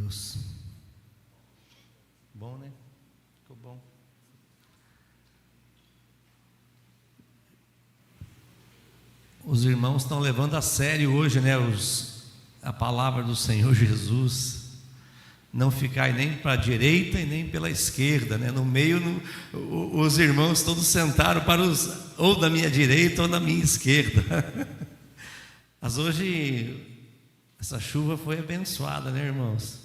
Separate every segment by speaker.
Speaker 1: Deus. Bom, né? Ficou bom. Os irmãos estão levando a sério hoje, né? A palavra do Senhor Jesus. Não ficar nem para a direita e nem pela esquerda, né? No meio, os irmãos todos sentaram ou da minha direita ou da minha esquerda. Mas hoje essa chuva foi abençoada, né, irmãos?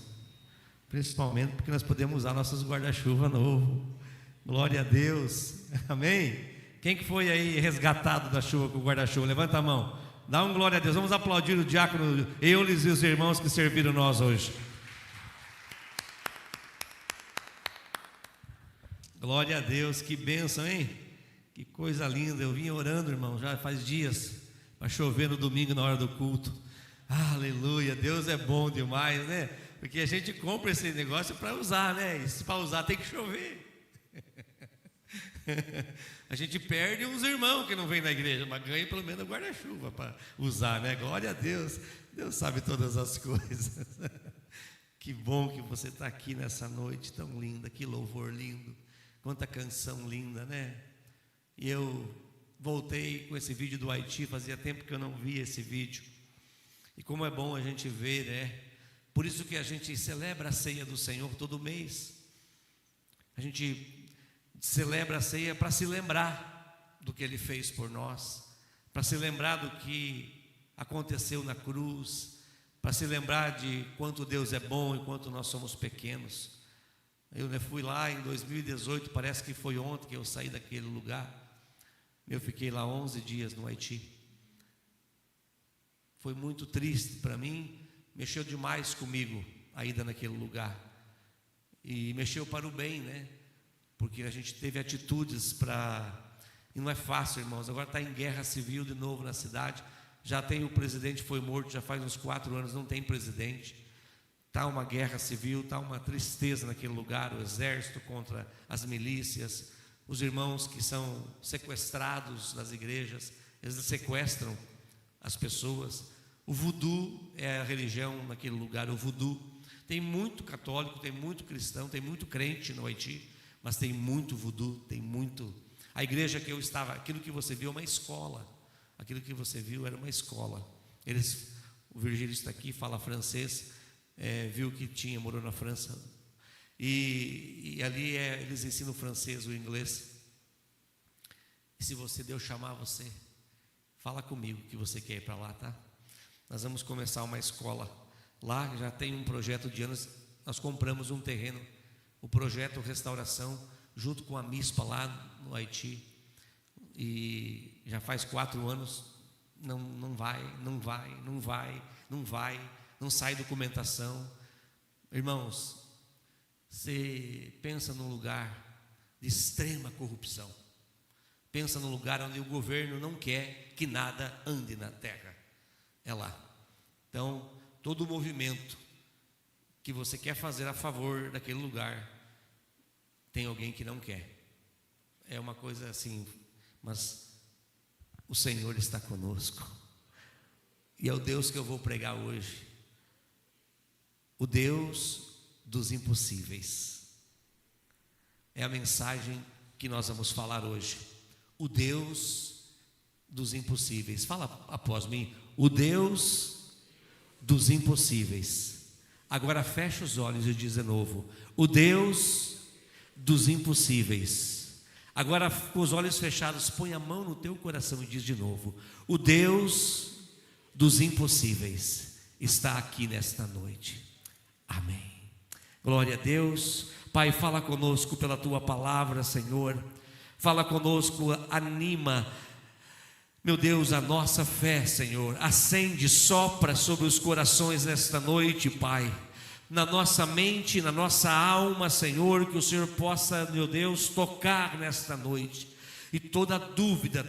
Speaker 1: Principalmente porque nós podemos usar nossos guarda-chuva novo. Glória a Deus. Amém? Quem que foi aí resgatado da chuva com o guarda-chuva? Levanta a mão. Dá um glória a Deus. Vamos aplaudir o diácono Eulis e os irmãos que serviram nós hoje. Glória a Deus, que bênção, hein? Que coisa linda. Eu vim orando, irmão, já faz dias, para chover no domingo na hora do culto. Aleluia, Deus é bom demais, né? Porque a gente compra esse negócio para usar, né? E se para usar tem que chover. A gente perde uns irmãos que não vêm na igreja, mas ganha pelo menos guarda-chuva para usar, né? Glória a Deus, Deus sabe todas as coisas. Que bom que você está aqui nessa noite tão linda, que louvor lindo. Quanta canção linda, né? E eu voltei com esse vídeo do Haiti, fazia tempo que eu não via esse vídeo. E como é bom a gente ver, né? Por isso que a gente celebra a ceia do Senhor todo mês. A gente celebra a ceia para se lembrar do que Ele fez por nós, para se lembrar do que aconteceu na cruz, para se lembrar de quanto Deus é bom e quanto nós somos pequenos. Eu fui lá em 2018, parece que foi ontem que eu saí daquele lugar. Eu fiquei lá 11 dias no Haiti. Foi muito triste para mim, mexeu demais comigo a ida naquele lugar. E mexeu para o bem, né? Porque a gente teve atitudes para... E não é fácil, irmãos, agora está em guerra civil de novo na cidade. Já tem o presidente, foi morto, já faz uns 4 anos, não tem presidente. Está uma guerra civil, está uma tristeza naquele lugar, o exército contra as milícias, os irmãos que são sequestrados nas igrejas, eles sequestram as pessoas. O voodoo é a religião naquele lugar, o voodoo. Tem muito católico, tem muito cristão, tem muito crente no Haiti, mas tem muito voodoo, tem muito... A igreja que eu estava, aquilo que você viu é uma escola, aquilo que você viu era uma escola. O Virgílio está aqui, fala francês, viu que morou na França, e ali eles ensinam o francês, o inglês. E se Deus chamar você, fala comigo que você quer ir para lá, tá? Nós vamos começar uma escola lá, já tem um projeto de anos, nós compramos um terreno, o projeto Restauração, junto com a MISPA lá no Haiti, e já faz 4 anos, não sai documentação. Irmãos, você pensa num lugar de extrema corrupção, pensa num lugar onde o governo não quer que nada ande na terra, é lá. Então, todo o movimento que você quer fazer a favor daquele lugar, tem alguém que não quer. É uma coisa assim, mas o Senhor está conosco, e é o Deus que eu vou pregar hoje, o Deus dos impossíveis. É a mensagem que nós vamos falar hoje. O Deus dos impossíveis. Fala após mim. O Deus dos impossíveis. Agora fecha os olhos e diz de novo. O Deus dos impossíveis. Agora com os olhos fechados, põe a mão no teu coração e diz de novo. O Deus dos impossíveis está aqui nesta noite. Amém. Glória a Deus. Pai, fala conosco pela tua palavra, Senhor. Fala conosco, anima, meu Deus, a nossa fé, Senhor. Acende, sopra sobre os corações nesta noite, Pai. Na nossa mente, na nossa alma, Senhor, que o Senhor possa, meu Deus, tocar nesta noite. E toda dúvida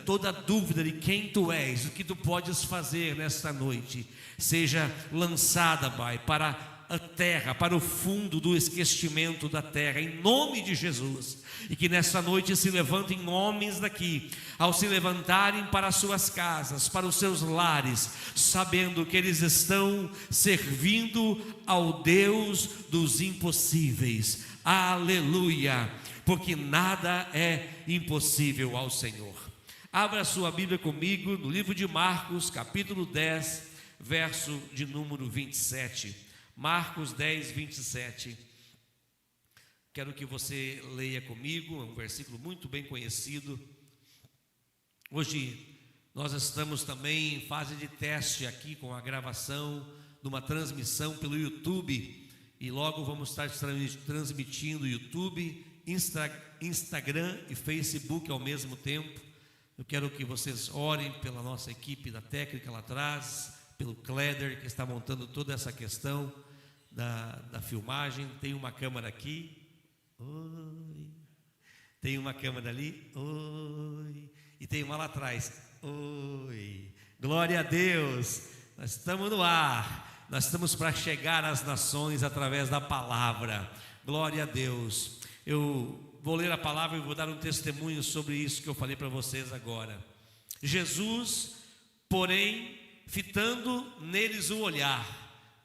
Speaker 1: de quem Tu és, o que Tu podes fazer nesta noite, seja lançada, Pai, para a terra, para o fundo do esquecimento da terra, em nome de Jesus. E que nessa noite se levantem homens daqui, ao se levantarem para as suas casas, para os seus lares, sabendo que eles estão servindo ao Deus dos impossíveis. Aleluia! Porque nada é impossível ao Senhor. Abra sua Bíblia comigo no livro de Marcos, capítulo 10, verso de número 27. Marcos 10, 27. Quero que você leia comigo, é um versículo muito bem conhecido. Hoje nós estamos também em fase de teste aqui com a gravação de uma transmissão pelo YouTube. E logo vamos estar transmitindo YouTube, Instagram e Facebook ao mesmo tempo. Eu quero que vocês orem pela nossa equipe da técnica lá atrás, pelo Kleder, que está montando toda essa questão da filmagem. Tem uma câmera aqui, oi. Tem uma câmera ali, oi. E tem uma lá atrás, oi. Glória a Deus, nós estamos no ar, nós estamos para chegar às nações através da palavra. Glória a Deus. Eu vou ler a palavra e vou dar um testemunho sobre isso que eu falei para vocês agora. Jesus, porém, fitando neles o olhar.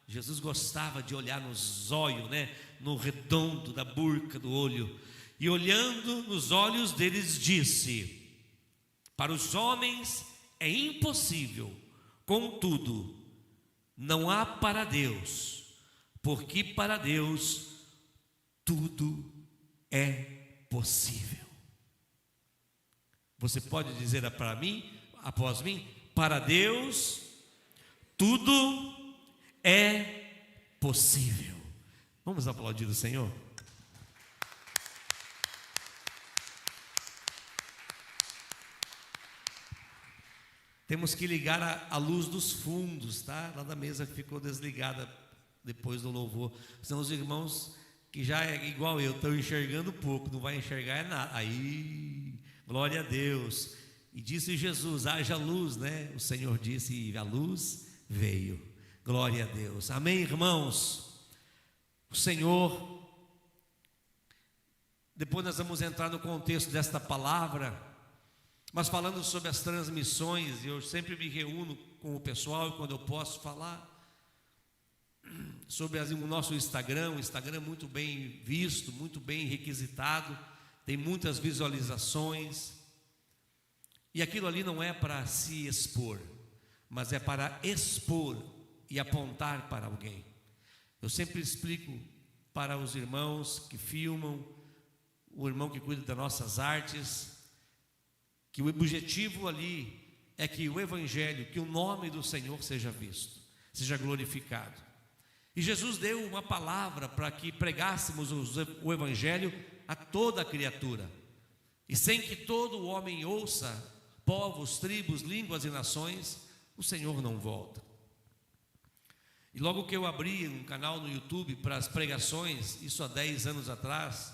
Speaker 1: Jesus gostava de olhar nos olhos, né? No redondo da burca do olho. E olhando nos olhos deles disse: para os homens é impossível, contudo, não há para Deus, porque para Deus tudo é possível. Você pode dizer para mim, após mim: para Deus tudo é possível. Vamos aplaudir o Senhor? Temos que ligar a luz dos fundos, tá? Lá da mesa que ficou desligada depois do louvor. São os irmãos que já é igual eu, estão enxergando pouco, não vai enxergar é nada. Aí, glória a Deus. E disse Jesus: haja luz, né? O Senhor disse e a luz veio. Glória a Deus. Amém, irmãos? O Senhor, depois nós vamos entrar no contexto desta palavra, mas falando sobre as transmissões, eu sempre me reúno com o pessoal, quando eu posso falar sobre o nosso Instagram. O Instagram é muito bem visto, muito bem requisitado, tem muitas visualizações, e aquilo ali não é para se expor, mas é para expor e apontar para alguém. Eu sempre explico para os irmãos que filmam, o irmão que cuida das nossas artes, que o objetivo ali é que o Evangelho, que o nome do Senhor seja visto, seja glorificado. E Jesus deu uma palavra para que pregássemos o Evangelho a toda a criatura, e sem que todo homem ouça, povos, tribos, línguas e nações, o Senhor não volta. E logo que eu abri um canal no YouTube para as pregações, isso há 10 anos atrás,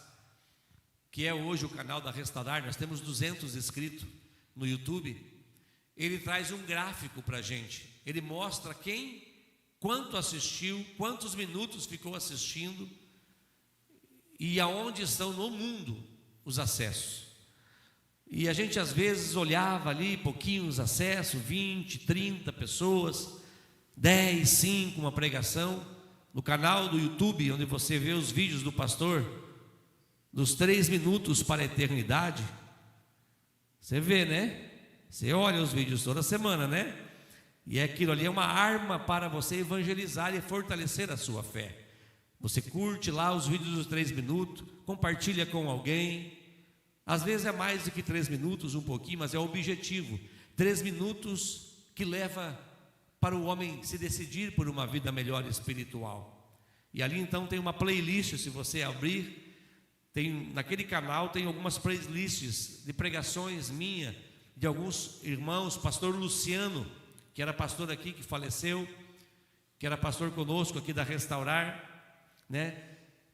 Speaker 1: que é hoje o canal da Restaurar, nós temos 200 inscritos no YouTube. Ele traz um gráfico para a gente, ele mostra quanto assistiu, quantos minutos ficou assistindo e aonde estão no mundo os acessos. E a gente às vezes olhava ali, pouquinhos acessos, 20, 30 pessoas, 10, 5, uma pregação. No canal do YouTube, onde você vê os vídeos do pastor, dos 3 minutos para a eternidade, você vê, né? Você olha os vídeos toda semana, né? E aquilo ali é uma arma para você evangelizar e fortalecer a sua fé. Você curte lá os vídeos dos 3 minutos, compartilha com alguém. Às vezes é mais do que 3 minutos, um pouquinho, mas é o objetivo. 3 minutos que leva para o homem se decidir por uma vida melhor espiritual. E ali então tem uma playlist, se você abrir, naquele canal tem algumas playlists de pregações minha, de alguns irmãos, pastor Luciano, que era pastor aqui, que faleceu, que era pastor conosco aqui da Restaurar, né?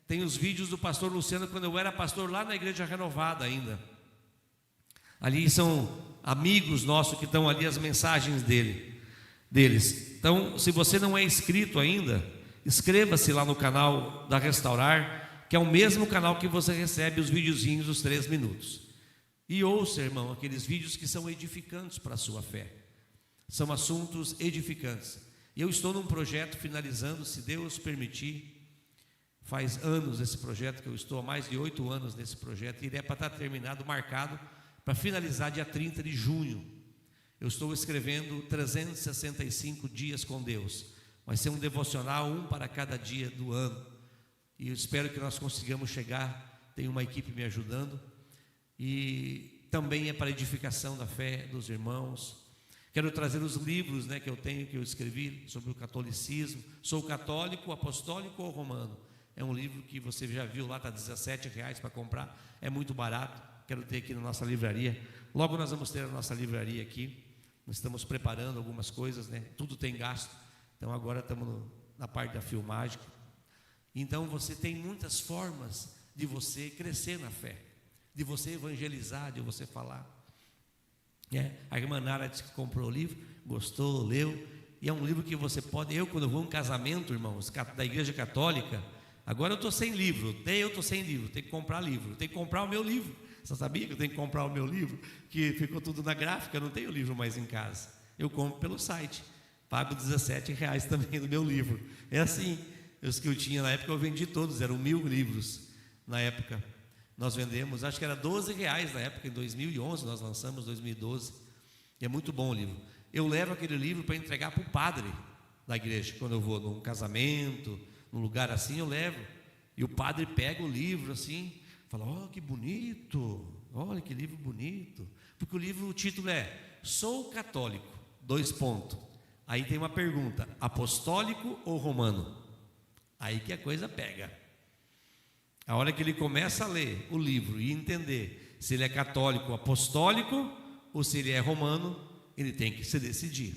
Speaker 1: Tem os vídeos do pastor Luciano quando eu era pastor lá na Igreja Renovada ainda. Ali são amigos nossos que estão ali, as mensagens deles. Então, se você não é inscrito ainda, inscreva-se lá no canal da Restaurar, que é o mesmo canal que você recebe os videozinhos dos 3 minutos. E ouça, irmão, aqueles vídeos que são edificantes para a sua fé. São assuntos edificantes. E eu estou num projeto finalizando, se Deus permitir. Faz anos esse projeto, que eu estou há mais de 8 anos nesse projeto, e ele é para estar terminado, marcado, para finalizar dia 30 de junho. Eu estou escrevendo 365 dias com Deus. Vai ser um devocional, um para cada dia do ano. E eu espero que nós consigamos chegar. Tem uma equipe me ajudando. E também é para edificação da fé dos irmãos. Quero trazer os livros, né, que eu escrevi sobre o catolicismo. Sou católico, apostólico ou romano? É um livro que você já viu lá, está R$17 para comprar. É muito barato. Quero ter aqui na nossa livraria. Logo nós vamos ter a nossa livraria aqui. Nós estamos preparando algumas coisas, né? Tudo tem gasto. Então agora estamos na parte da filmagem. Então você tem muitas formas de você crescer na fé, de você evangelizar, de você falar. A irmã Nara disse que comprou o livro, gostou, leu. E é um livro que você pode... quando eu vou a um casamento, irmãos, da igreja católica, agora eu estou sem livro, eu estou sem livro, tenho que comprar livro, tenho que comprar o meu livro. Você sabia que eu tenho que comprar o meu livro? Que ficou tudo na gráfica, eu não tenho livro mais em casa. Eu compro pelo site, pago R$17 também no meu livro. É assim, os que eu tinha na época eu vendi todos, eram 1000 livros na época. Nós vendemos, acho que era R$12 na época, em 2011, nós lançamos em 2012. E é muito bom o livro. Eu levo aquele livro para entregar para o padre da igreja. Quando eu vou num casamento, num lugar assim, eu levo. E o padre pega o livro assim, fala: oh, que bonito, olha que livro bonito. Porque o título é Sou Católico, : Aí tem uma pergunta: apostólico ou romano? Aí que a coisa pega. A hora que ele começa a ler o livro e entender se ele é católico, apostólico, ou se ele é romano, ele tem que se decidir.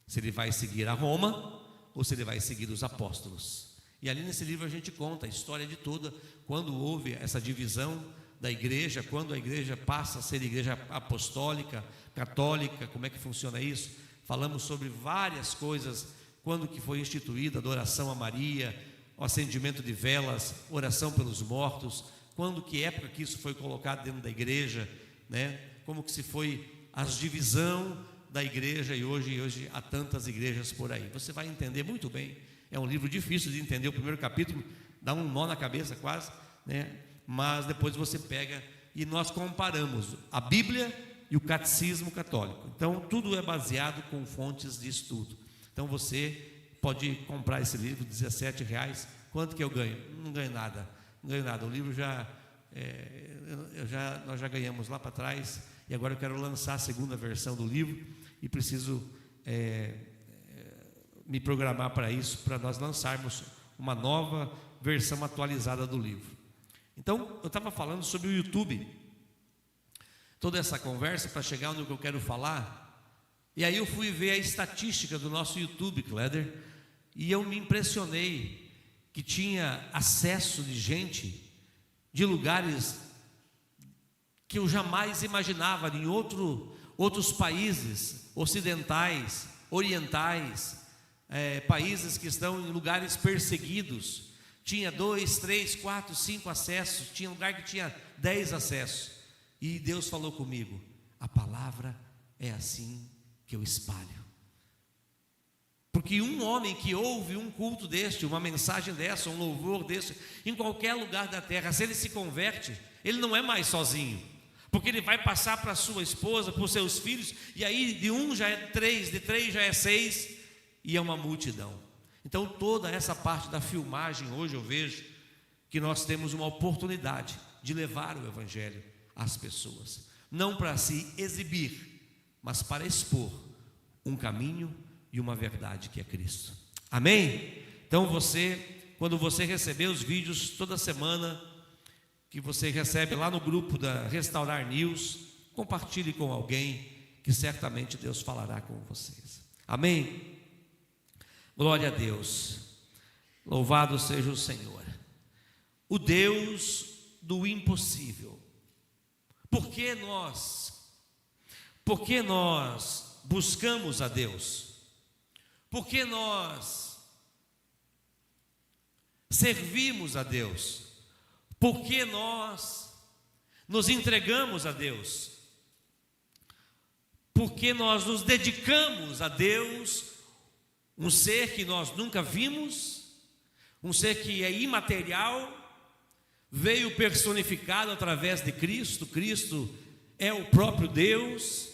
Speaker 1: Se ele vai seguir a Roma ou se ele vai seguir os apóstolos. E ali nesse livro a gente conta a história de toda, quando houve essa divisão da igreja, quando a igreja passa a ser igreja apostólica, católica, como é que funciona isso? Falamos sobre várias coisas, quando que foi instituída a adoração a Maria, o acendimento de velas, oração pelos mortos, quando, que época que isso foi colocado dentro da igreja, né? Como que se foi a divisão da igreja, e hoje há tantas igrejas por aí. Você vai entender muito bem. É um livro difícil de entender, o primeiro capítulo dá um nó na cabeça quase, né? Mas depois você pega e nós comparamos a Bíblia e o catecismo católico. Então tudo é baseado com fontes de estudo. Então você pode comprar esse livro, R$17. Quanto que eu ganho? Não ganho nada, não ganho nada. O livro nós já ganhamos lá para trás, e agora eu quero lançar a segunda versão do livro, e preciso me programar para isso, para nós lançarmos uma nova versão atualizada do livro. Então, eu estava falando sobre o YouTube, toda essa conversa para chegar onde eu quero falar, e aí eu fui ver a estatística do nosso YouTube, Cléder, e eu me impressionei que tinha acesso de gente de lugares que eu jamais imaginava, em outros países ocidentais, orientais, países que estão em lugares perseguidos. Tinha 2, 3, 4, 5 acessos, tinha lugar que tinha 10 acessos. E Deus falou comigo: a palavra é assim que eu espalho. Porque um homem que ouve um culto deste, uma mensagem dessa, um louvor desse, em qualquer lugar da terra, se ele se converte, ele não é mais sozinho, porque ele vai passar para sua esposa, para os seus filhos, e aí de um já é 3, de 3 já é 6, e é uma multidão. Então toda essa parte da filmagem, hoje eu vejo que nós temos uma oportunidade de levar o evangelho às pessoas, não para se exibir, mas para expor um caminho e uma verdade que é Cristo. Amém? Então quando você receber os vídeos toda semana, que você recebe lá no grupo da Restaurar News, compartilhe com alguém, que certamente Deus falará com vocês. Amém? Glória a Deus. Louvado seja o Senhor, o Deus do impossível. Por que nós buscamos a Deus? Por que nós servimos a Deus, por que nós nos entregamos a Deus, por que nós nos dedicamos a Deus, um ser que nós nunca vimos, um ser que é imaterial, veio personificado através de Cristo. Cristo é o próprio Deus,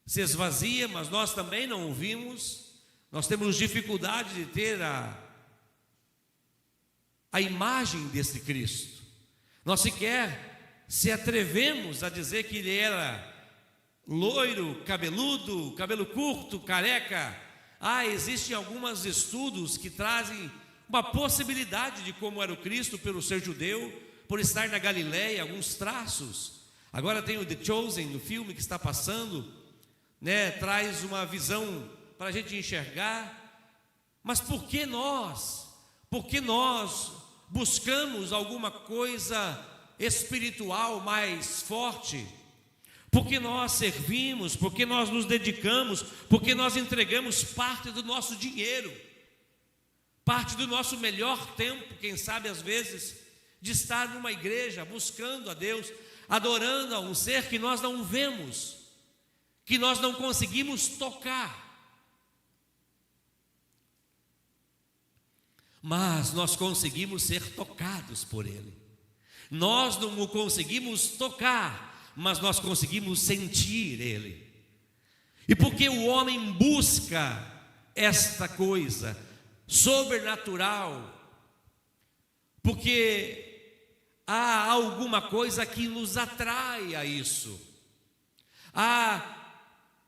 Speaker 1: se esvazia, mas nós também não o vimos. Nós temos dificuldade de ter a imagem desse Cristo. Nós sequer se atrevemos a dizer que ele era loiro, cabeludo, cabelo curto, careca. Existem alguns estudos que trazem uma possibilidade de como era o Cristo, pelo ser judeu, por estar na Galileia, alguns traços. Agora tem o The Chosen, no filme que está passando, traz uma visão para a gente enxergar. Mas por que nós buscamos alguma coisa espiritual mais forte? Porque nós servimos, porque nós nos dedicamos, porque nós entregamos parte do nosso dinheiro, parte do nosso melhor tempo, quem sabe às vezes, de estar numa igreja, buscando a Deus, adorando a um ser que nós não vemos, que nós não conseguimos tocar. Mas nós conseguimos ser tocados por Ele. Nós não o conseguimos tocar, mas nós conseguimos sentir Ele. E porque o homem busca esta coisa sobrenatural, porque há alguma coisa que nos atrai a isso. Há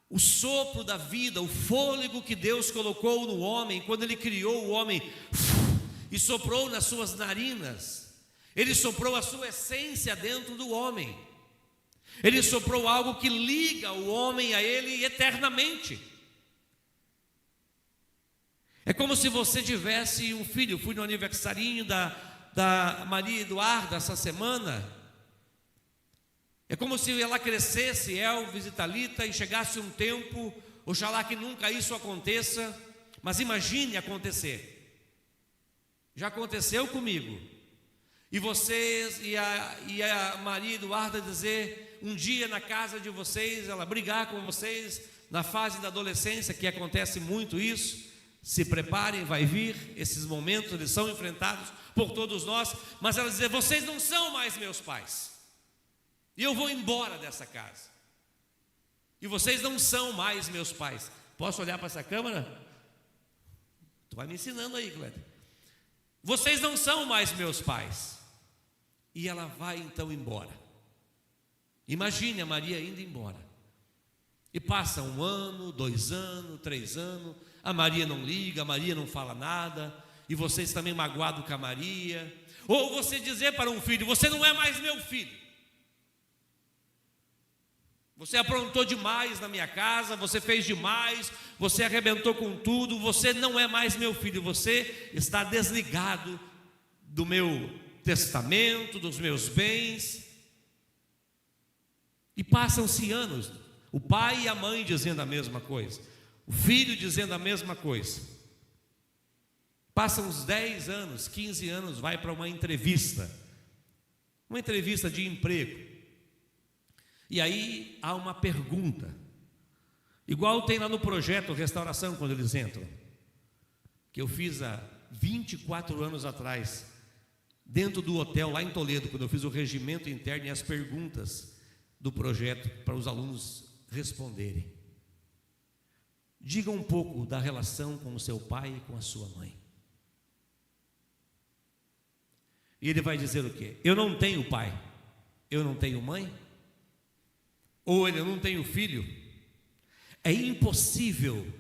Speaker 1: o sopro da vida, o fôlego que Deus colocou no homem, quando Ele criou o homem e soprou nas suas narinas. Ele soprou a sua essência dentro do homem. Ele soprou algo que liga o homem a Ele eternamente. É como se você tivesse um filho. Eu fui no aniversarinho da Maria Eduarda essa semana. É como se ela crescesse, Elvis e Thalita, e chegasse um tempo, oxalá que nunca isso aconteça, mas imagine acontecer. Já aconteceu comigo. E vocês e a Maria Eduarda dizer, um dia na casa de vocês, ela brigar com vocês, na fase da adolescência, que acontece muito isso. Se preparem, vai vir esses momentos, eles são enfrentados por todos nós, mas ela dizer, vocês não são mais meus pais, e eu vou embora dessa casa, e vocês não são mais meus pais. Posso olhar para essa câmera? Tu vai me ensinando aí, Cléber. Vocês não são mais meus pais. E ela vai então embora. Imagine a Maria indo embora. E passa 1 ano, 2 anos, 3 anos, a Maria não liga, a Maria não fala nada, e vocês também magoados com a Maria. Ou você dizer para um filho, você não é mais meu filho, você aprontou demais na minha casa, você fez demais, você arrebentou com tudo, você não é mais meu filho, você está desligado do meu testamento, dos meus bens. E passam-se anos, o pai e a mãe dizendo a mesma coisa, o filho dizendo a mesma coisa. Passam uns 10 anos, 15 anos, vai para uma entrevista de emprego. E aí há uma pergunta, igual tem lá no projeto Restauração, quando eles entram, que eu fiz há 24 anos atrás, dentro do hotel lá em Toledo, quando eu fiz o regimento interno e as perguntas do projeto para os alunos responderem. Diga um pouco da relação com o seu pai e com a sua mãe. E ele vai dizer o quê? Eu não tenho pai, eu não tenho mãe, ou eu não tenho filho. É impossível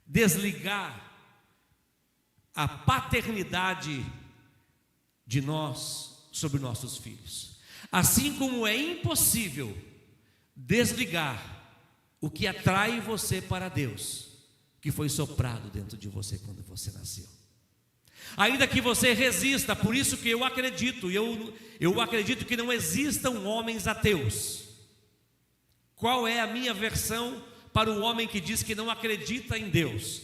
Speaker 1: desligar a paternidade de nós sobre nossos filhos, assim como é impossível desligar o que atrai você para Deus, que foi soprado dentro de você quando você nasceu. Ainda que você resista, por isso que eu acredito que não existam homens ateus. Qual é a minha versão para o homem que diz que não acredita em Deus?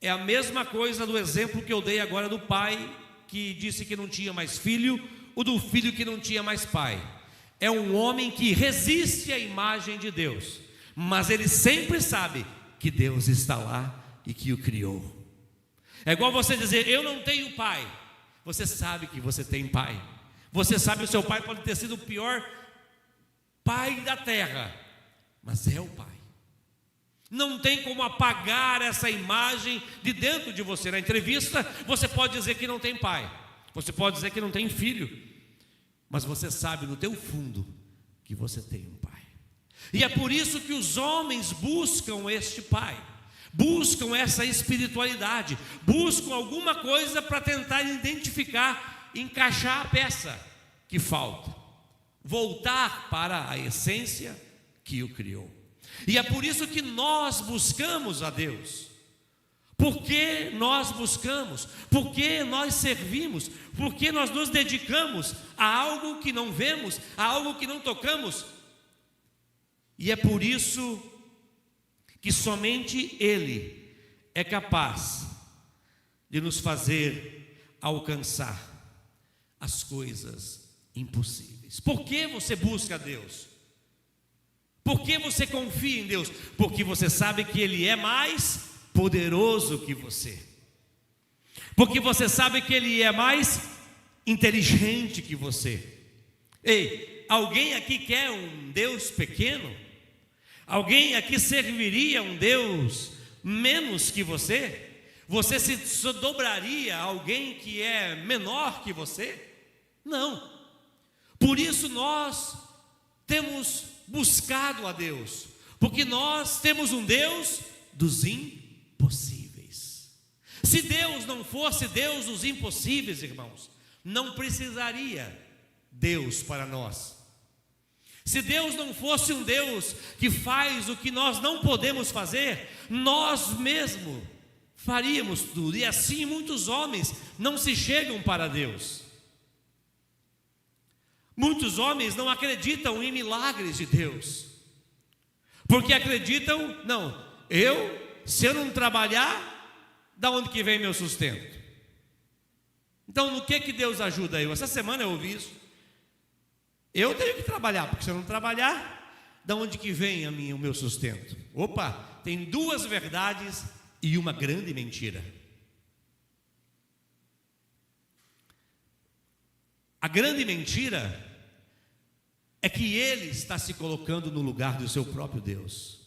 Speaker 1: É a mesma coisa do exemplo que eu dei agora do pai que disse que não tinha mais filho, ou do filho que não tinha mais pai. É um homem que resiste à imagem de Deus, mas ele sempre sabe que Deus está lá e que o criou. É igual você dizer: eu não tenho pai. Você sabe que você tem pai. Você sabe que o seu pai pode ter sido o pior pai da terra, mas é o pai. Não tem como apagar essa imagem de dentro de você. Na entrevista você pode dizer que não tem pai, você pode dizer que não tem filho, mas você sabe no teu fundo que você tem um pai. E é por isso que os homens buscam este pai, buscam essa espiritualidade, buscam alguma coisa para tentar identificar, encaixar a peça que falta, voltar para a essência que o criou. E é por isso que nós buscamos a Deus. Por que nós buscamos? Por que nós servimos? Por que nós nos dedicamos a algo que não vemos, a algo que não tocamos? E é por isso que somente Ele é capaz de nos fazer alcançar as coisas impossíveis. Por que você busca a Deus? Por que você confia em Deus? Porque você sabe que Ele é mais poderoso que você. Porque você sabe que Ele é mais inteligente que você. Ei, alguém aqui quer um Deus pequeno? Alguém aqui serviria um Deus menos que você? Você se dobraria a alguém que é menor que você? Não. Por isso nós temos buscado a Deus, porque nós temos um Deus dos impossíveis. Se Deus não fosse Deus dos impossíveis, irmãos, não precisaria Deus para nós. Se Deus não fosse um Deus que faz o que nós não podemos fazer, nós mesmos faríamos tudo, e assim muitos homens não se chegam para Deus. Muitos homens não acreditam em milagres de Deus, porque acreditam: não, se eu não trabalhar, da onde que vem meu sustento? Então no que Deus ajuda eu? Essa semana eu ouvi isso. Eu tenho que trabalhar, porque se eu não trabalhar, da onde que vem o meu sustento? Opa, tem duas verdades e uma grande mentira. A grande mentira é que ele está se colocando no lugar do seu próprio Deus.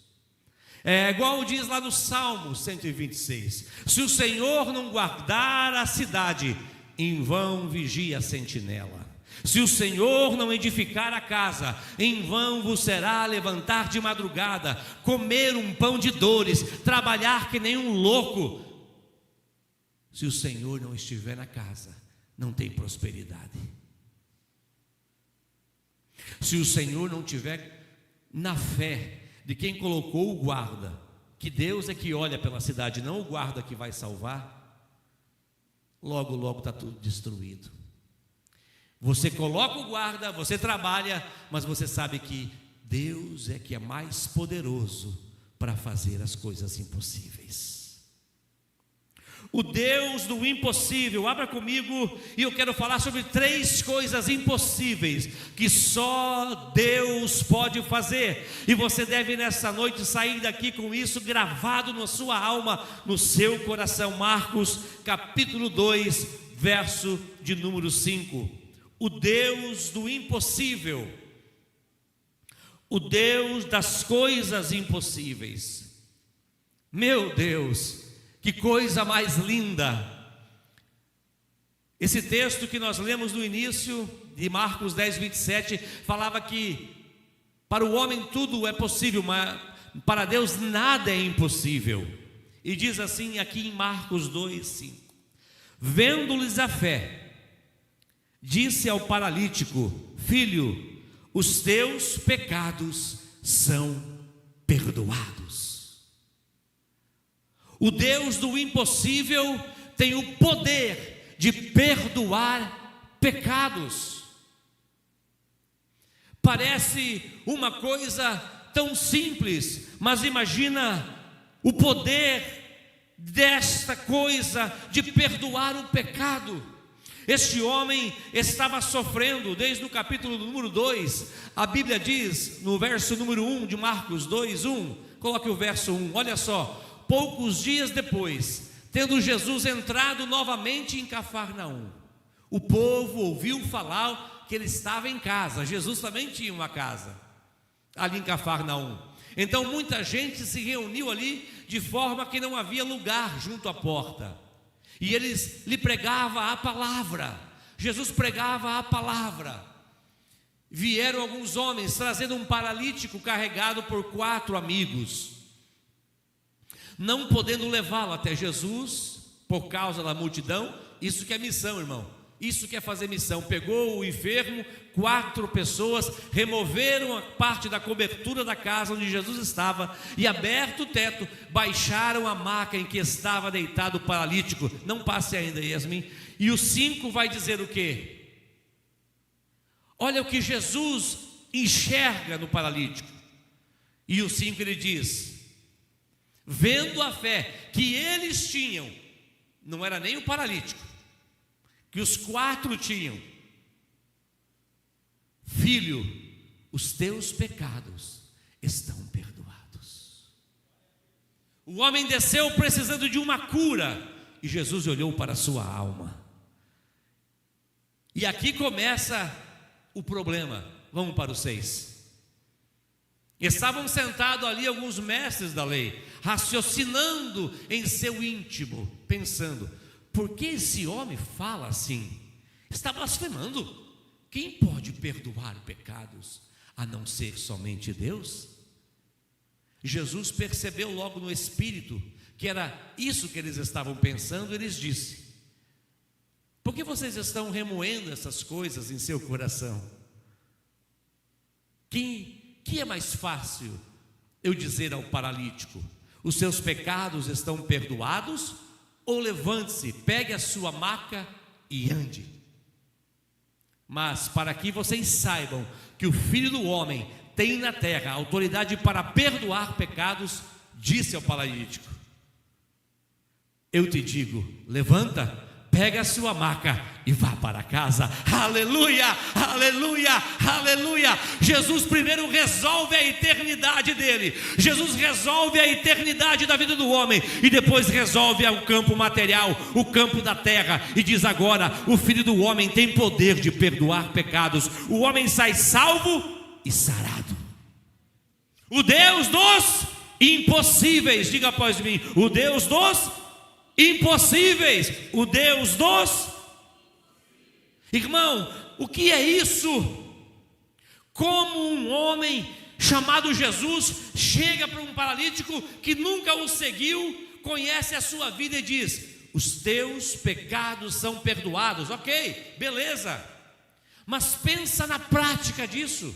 Speaker 1: É igual diz lá no Salmo 126: se o Senhor não guardar a cidade, em vão vigia a sentinela. Se o Senhor não edificar a casa, em vão vos será levantar de madrugada, comer um pão de dores, trabalhar que nem um louco. Se o Senhor não estiver na casa, não tem prosperidade. Se o Senhor não tiver na fé de quem colocou o guarda, que Deus é que olha pela cidade, não o guarda que vai salvar, logo, logo está tudo destruído. Você coloca o guarda, você trabalha, mas você sabe que Deus é que é mais poderoso para fazer as coisas impossíveis. O Deus do impossível. Abra comigo e eu quero falar sobre 3 coisas impossíveis que só Deus pode fazer, e você deve nessa noite sair daqui com isso gravado na sua alma, no seu coração. Marcos capítulo 2, verso de número 5. O Deus do impossível, o Deus das coisas impossíveis. Meu Deus, que coisa mais linda! Esse texto que nós lemos no início de Marcos 10, 27, falava que para o homem tudo é possível, mas para Deus nada é impossível. E diz assim aqui em Marcos 2, 5: vendo-lhes a fé, disse ao paralítico: filho, os teus pecados são perdoados. O Deus do impossível tem o poder de perdoar pecados. Parece uma coisa tão simples, mas imagina o poder desta coisa de perdoar o pecado. Este homem estava sofrendo, desde o capítulo número 2, a Bíblia diz, no verso número 1 de Marcos 2:1, coloque o verso 1, olha só: poucos dias depois, tendo Jesus entrado novamente em Cafarnaum, o povo ouviu falar que ele estava em casa. Jesus também tinha uma casa ali em Cafarnaum. Então muita gente se reuniu ali, de forma que não havia lugar junto à porta. E eles lhe pregavam a palavra. Jesus pregava a palavra. Vieram alguns homens trazendo um paralítico carregado por 4 amigos. Não podendo levá-lo até Jesus por causa da multidão. Isso que é missão, irmão. Isso que é fazer missão. Pegou o enfermo, 4 pessoas removeram a parte da cobertura da casa onde Jesus estava, e aberto o teto, baixaram a maca em que estava deitado o paralítico. Não passe ainda, Yasmin. E o 5 vai dizer o quê? Olha o que Jesus enxerga no paralítico. E o 5 ele diz: vendo a fé que eles tinham, não era nem o paralítico, que os 4 tinham: filho, os teus pecados estão perdoados. O homem desceu precisando de uma cura, e Jesus olhou para a sua alma. E aqui começa o problema. Vamos para o 6. Estavam sentados ali alguns mestres da lei, raciocinando em seu íntimo, pensando: por que esse homem fala assim? Está blasfemando. Quem pode perdoar pecados a não ser somente Deus? Jesus percebeu logo no espírito que era isso que eles estavam pensando. Eles disse: por que vocês estão remoendo essas coisas em seu coração? Que é mais fácil eu dizer ao paralítico: os seus pecados estão perdoados? Ou levante-se, pegue a sua maca e ande? Mas para que vocês saibam que o Filho do Homem tem na terra autoridade para perdoar pecados, disse ao paralítico: eu te digo, levanta, pega a sua maca e vá para casa. Aleluia, aleluia, aleluia. Jesus primeiro resolve a eternidade dele. Jesus resolve a eternidade da vida do homem, e depois resolve o campo material, o campo da terra, e diz: agora o Filho do Homem tem poder de perdoar pecados. O homem sai salvo e sarado. O Deus dos impossíveis, diga após mim: o Deus dos impossíveis, o Deus dos... Irmão, o que é isso? Como um homem chamado Jesus chega para um paralítico que nunca o seguiu, conhece a sua vida e diz: os teus pecados são perdoados. Ok, beleza. Mas pensa na prática disso.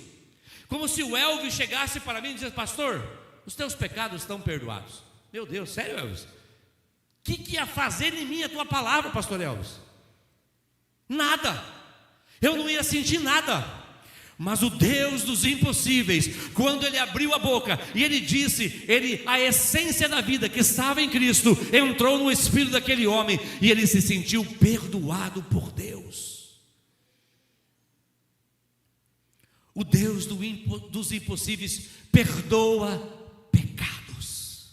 Speaker 1: Como se o Elvis chegasse para mim e dissesse: pastor, os teus pecados estão perdoados. Meu Deus, sério, Elvis? O que ia fazer em mim a tua palavra, pastor Elvis? Nada. Eu não ia sentir nada. Mas o Deus dos impossíveis, quando ele abriu a boca e ele disse, a essência da vida que estava em Cristo entrou no espírito daquele homem, e ele se sentiu perdoado por Deus. O Deus dos impossíveis perdoa pecados.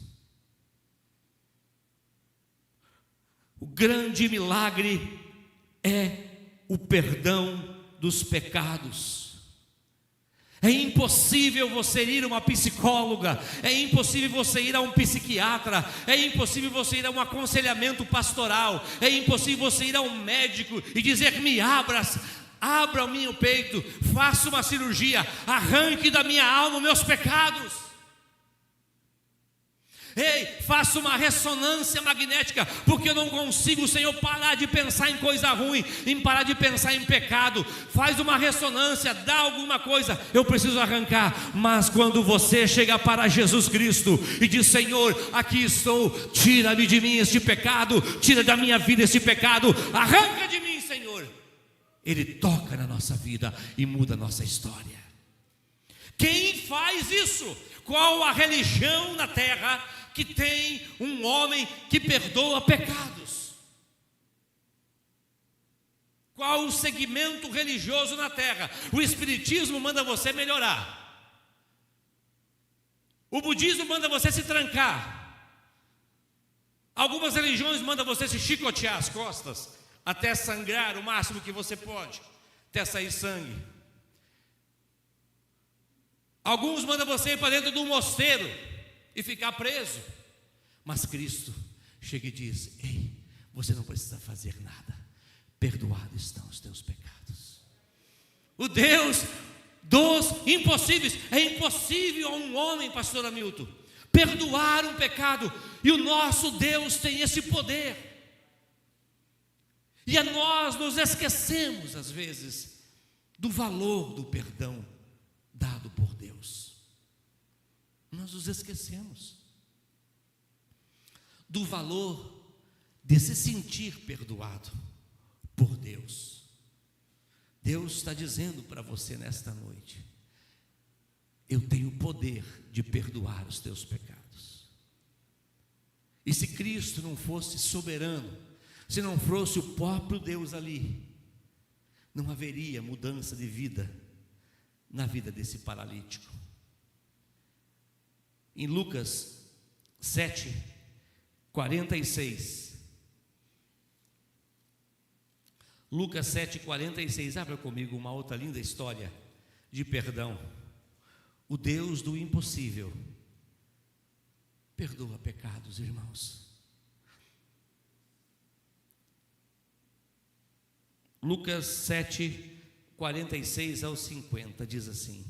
Speaker 1: O grande milagre é o perdão dos pecados. É impossível você ir a uma psicóloga, é impossível você ir a um psiquiatra, é impossível você ir a um aconselhamento pastoral, é impossível você ir a um médico e dizer: me abra o meu peito, faça uma cirurgia, arranque da minha alma meus pecados. Ei, faça uma ressonância magnética, porque eu não consigo, Senhor, parar de pensar em coisa ruim, em parar de pensar em pecado. Faz uma ressonância, dá alguma coisa, eu preciso arrancar. Mas quando você chega para Jesus Cristo e diz: Senhor, aqui estou, tira-me de mim este pecado, tira da minha vida este pecado, arranca de mim, Senhor. Ele toca na nossa vida e muda a nossa história. Quem faz isso? Qual a religião na terra que tem um homem que perdoa pecados. Qual o segmento religioso na terra? O espiritismo manda você melhorar. O budismo manda você se trancar. Algumas religiões mandam você se chicotear as costas, até sangrar o máximo que você pode, até sair sangue. Alguns mandam você ir para dentro de um mosteiro e ficar preso. Mas Cristo chega e diz: ei, você não precisa fazer nada. Perdoados estão os teus pecados. O Deus dos impossíveis. É impossível a um homem, pastor Hamilton, perdoar um pecado. E o nosso Deus tem esse poder. E nós nos esquecemos, às vezes, do valor do perdão dado por Deus. Nós nos esquecemos do valor de se sentir perdoado por Deus. Deus está dizendo para você nesta noite: eu tenho o poder de perdoar os teus pecados. E se Cristo não fosse soberano, se não fosse o próprio Deus ali, não haveria mudança de vida na vida desse paralítico. Em Lucas 7:46, Lucas 7:46, abra comigo uma outra linda história de perdão. O Deus do impossível perdoa pecados, irmãos. Lucas 7:46 ao 50 diz assim.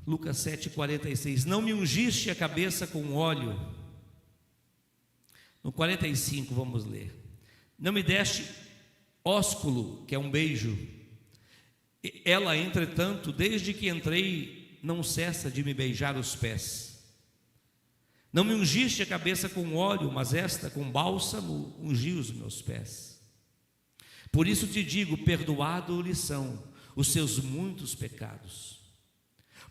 Speaker 1: Lucas 7:46, não me ungiste a cabeça com óleo. No 45 vamos ler, não me deste ósculo, que é um beijo. Ela, entretanto, desde que entrei, não cessa de me beijar os pés. Não me ungiste a cabeça com óleo, mas esta com bálsamo ungiu os meus pés. Por isso te digo, perdoado lhe são os seus muitos pecados,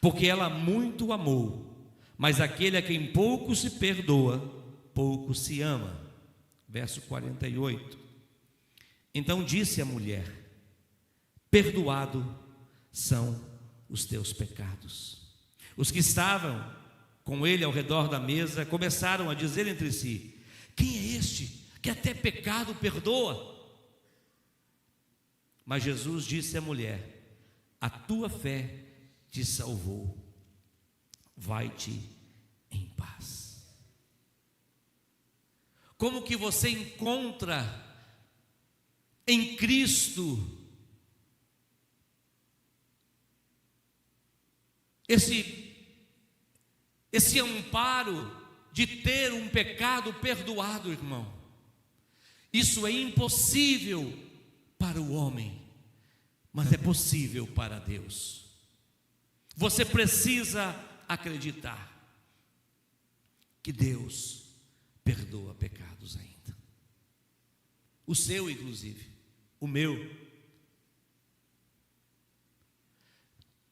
Speaker 1: porque ela muito amou. Mas aquele a quem pouco se perdoa, pouco se ama. Verso 48. Então disse a mulher: perdoado são os teus pecados. Os que estavam com ele ao redor da mesa começaram a dizer entre si: quem é este que até pecado perdoa? Mas Jesus disse à mulher: a tua fé te salvou, vai-te em paz. Como que você encontra em Cristo esse amparo de ter um pecado perdoado, irmão? Isso é impossível para o homem, mas é possível para Deus. Você precisa acreditar que Deus perdoa pecados ainda. O seu, inclusive, o meu.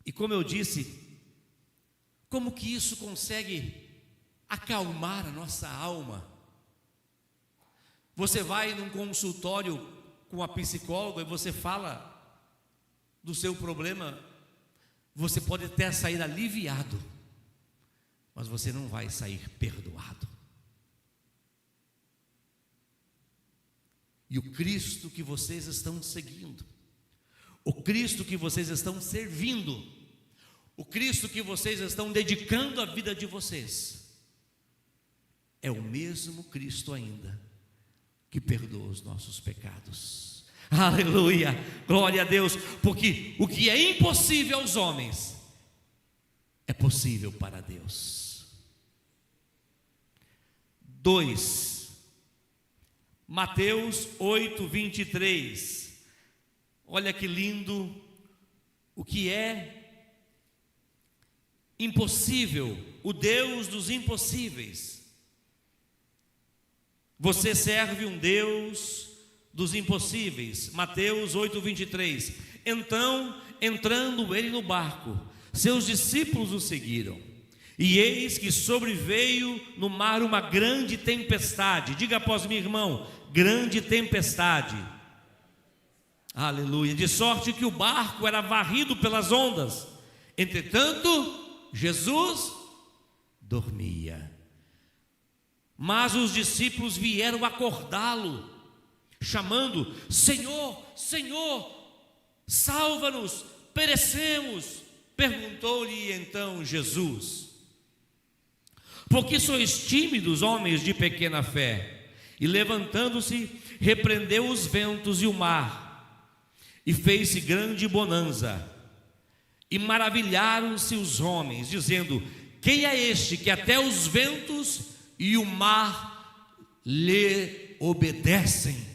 Speaker 1: E como eu disse, como que isso consegue acalmar a nossa alma? Você vai num consultório com a psicóloga e você fala do seu problema, você pode até sair aliviado, mas você não vai sair perdoado. E o Cristo que vocês estão seguindo, o Cristo que vocês estão servindo, o Cristo que vocês estão dedicando a vida de vocês, é o mesmo Cristo ainda que perdoa os nossos pecados. Aleluia, glória a Deus, porque o que é impossível aos homens é possível para Deus. 2, Mateus 8:23, olha que lindo, o que é impossível, o Deus dos impossíveis. Você serve um Deus dos impossíveis. Mateus 8:23, então, entrando ele no barco, seus discípulos o seguiram. E eis que sobreveio no mar uma grande tempestade. Diga após mim, irmão, grande tempestade. Aleluia. De sorte que o barco era varrido pelas ondas. Entretanto, Jesus dormia. Mas os discípulos vieram acordá-lo, chamando: Senhor, Senhor, salva-nos, perecemos. Perguntou-lhe então Jesus: por que sois tímidos, homens de pequena fé? E levantando-se, repreendeu os ventos e o mar, e fez-se grande bonança. E maravilharam-se os homens, dizendo: quem é este que até os ventos e o mar lhe obedecem?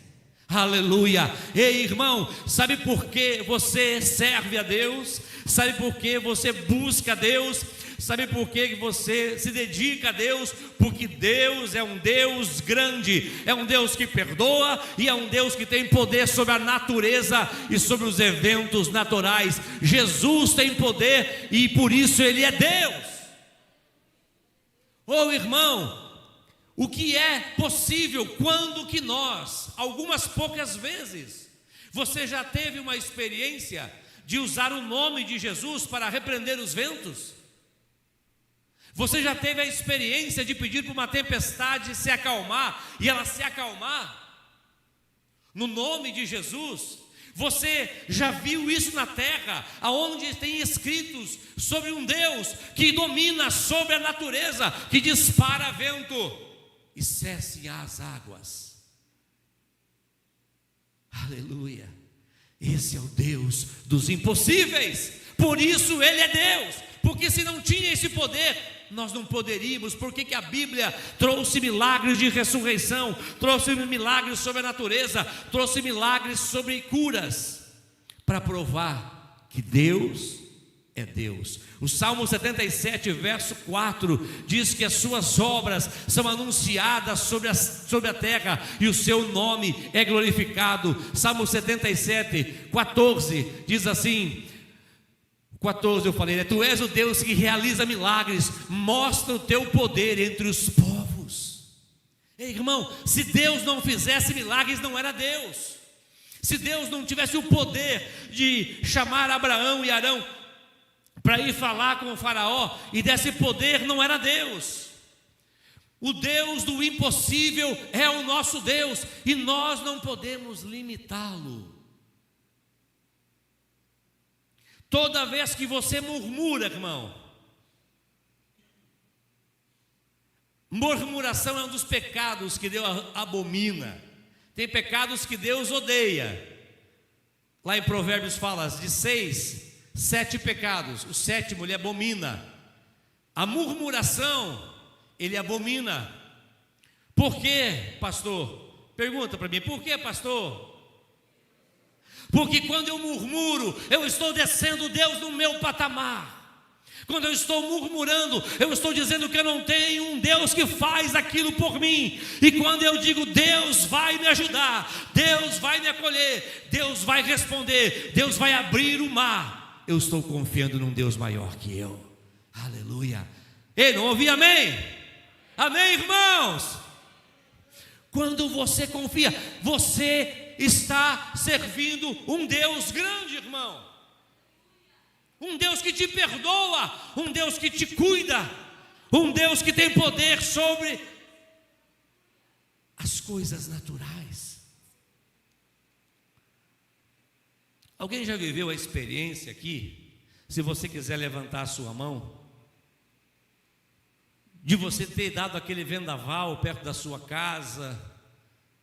Speaker 1: Aleluia. Ei, irmão, sabe por que você serve a Deus? Sabe por que você busca a Deus? Sabe por que você se dedica a Deus? Porque Deus é um Deus grande, é um Deus que perdoa e é um Deus que tem poder sobre a natureza e sobre os eventos naturais. Jesus tem poder e por isso Ele é Deus. Oh, irmão, o que é possível quando que nós, algumas poucas vezes, você já teve uma experiência de usar o nome de Jesus para repreender os ventos? Você já teve a experiência de pedir para uma tempestade se acalmar e ela se acalmar? No nome de Jesus. Você já viu isso na terra, aonde tem escritos sobre um Deus que domina sobre a natureza, que dispara vento e cesse as águas? Aleluia. Esse é o Deus dos impossíveis. Por isso Ele é Deus. Porque se não tinha esse poder, nós não poderíamos. Por que a Bíblia trouxe milagres de ressurreição, trouxe milagres sobre a natureza, trouxe milagres sobre curas? Para provar que Deus é Deus. O Salmo 77, verso 4 diz que as suas obras são anunciadas sobre a terra e o seu nome é glorificado. Salmo 77, 14 diz assim: 14 eu falei, né? Tu és o Deus que realiza milagres, mostra o teu poder entre os povos. Ei, irmão, se Deus não fizesse milagres, não era Deus. Se Deus não tivesse o poder de chamar Abraão e Arão para ir falar com o faraó e desse poder, não era Deus. O Deus do impossível é o nosso Deus e nós não podemos limitá-lo. Toda vez que você murmura, irmão, murmuração é um dos pecados que Deus abomina. Tem pecados que Deus odeia. Lá em Provérbios fala de 7 pecados, o 7º Ele abomina. A murmuração Ele abomina. Por quê, pastor? Pergunta para mim, por quê, pastor? Porque quando eu murmuro, eu estou descendo Deus no meu patamar. Quando eu estou murmurando, eu estou dizendo que eu não tenho um Deus que faz aquilo por mim. E quando eu digo Deus vai me ajudar, Deus vai me acolher, Deus vai responder, Deus vai abrir o mar, eu estou confiando num Deus maior que eu. Aleluia. Ei, não ouvi amém? Amém, irmãos? Quando você confia, você está servindo um Deus grande, irmão. Um Deus que te perdoa, um Deus que te cuida, um Deus que tem poder sobre as coisas naturais. Alguém já viveu a experiência aqui? Se você quiser levantar a sua mão, de você ter dado aquele vendaval perto da sua casa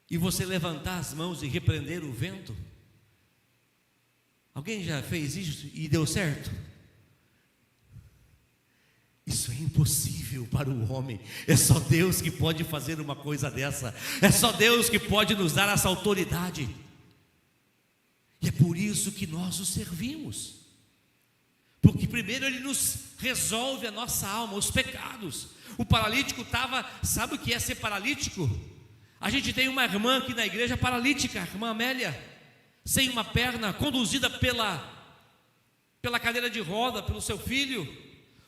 Speaker 1: e você levantar as mãos e repreender o vento? Alguém já fez isso e deu certo? Isso é impossível para o homem. É só Deus que pode fazer uma coisa dessa. É só Deus que pode nos dar essa autoridade. E é por isso que nós o servimos. Porque primeiro Ele nos resolve a nossa alma, os pecados. O paralítico estava, sabe o que é ser paralítico? A gente tem uma irmã aqui na igreja paralítica, a irmã Amélia, sem uma perna, conduzida pela cadeira de roda, pelo seu filho.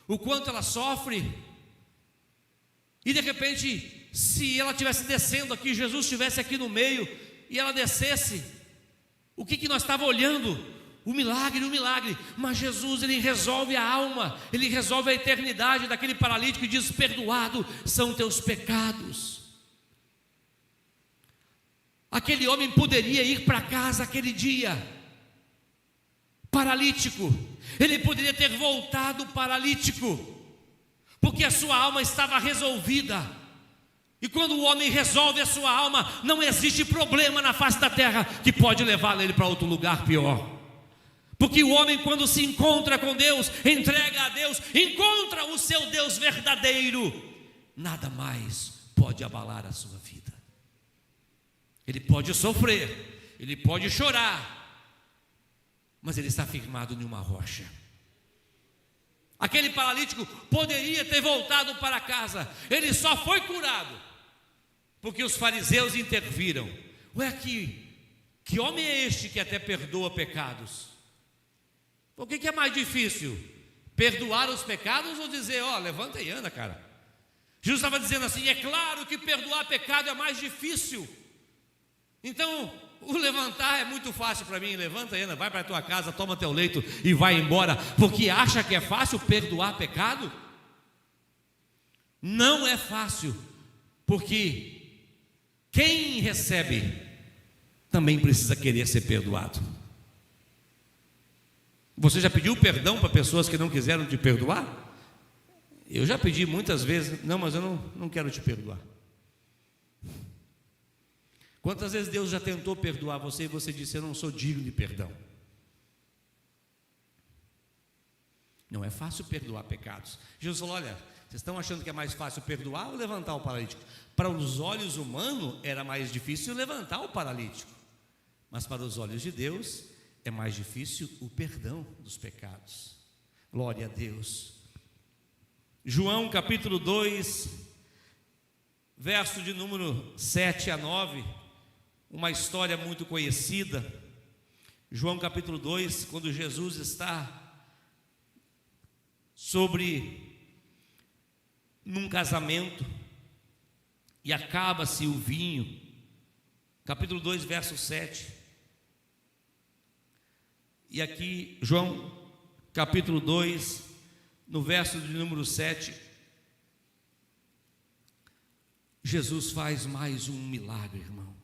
Speaker 1: o quanto ela sofre, e de repente, se ela estivesse descendo aqui, Jesus estivesse aqui no meio, e ela descesse, o que nós estávamos olhando? O milagre, mas Jesus, ele resolve a alma, ele resolve a eternidade daquele paralítico e diz: perdoado são teus pecados. Aquele homem poderia ir para casa aquele dia, paralítico, ele poderia ter voltado paralítico, porque a sua alma estava resolvida. E quando o homem resolve a sua alma, não existe problema na face da terra que pode levá-lo ele para outro lugar pior. Porque o homem, quando se encontra com Deus, entrega a Deus, encontra o seu Deus verdadeiro, nada mais pode abalar a sua vida. Ele pode sofrer, ele pode chorar, mas ele está firmado em uma rocha. Aquele paralítico poderia ter voltado para casa, ele só foi curado porque os fariseus interviram. Ué, que homem é este que até perdoa pecados? O que é mais difícil? Perdoar os pecados ou dizer: ó, levanta e anda, cara? Jesus estava dizendo assim: é claro que perdoar pecado é mais difícil. Então, o levantar é muito fácil para mim. Levanta e anda, vai para a tua casa, toma teu leito e vai embora. Porque acha que é fácil perdoar pecado? Não é fácil, porque quem recebe também precisa querer ser perdoado. Você já pediu perdão para pessoas que não quiseram te perdoar? Eu já pedi muitas vezes: não, mas eu não quero te perdoar. Quantas vezes Deus já tentou perdoar você e você disse: eu não sou digno de perdão? Não é fácil perdoar pecados. Jesus falou: olha, vocês estão achando que é mais fácil perdoar ou levantar o paralítico? Para os olhos humanos era mais difícil levantar o paralítico, mas para os olhos de Deus é mais difícil o perdão dos pecados. Glória a Deus. João capítulo 2, verso de número 7 a 9, uma história muito conhecida. João capítulo 2, quando Jesus está num casamento e acaba-se o vinho. Capítulo 2, verso 7. E aqui, João, capítulo 2, no verso de número 7, Jesus faz mais um milagre, irmão.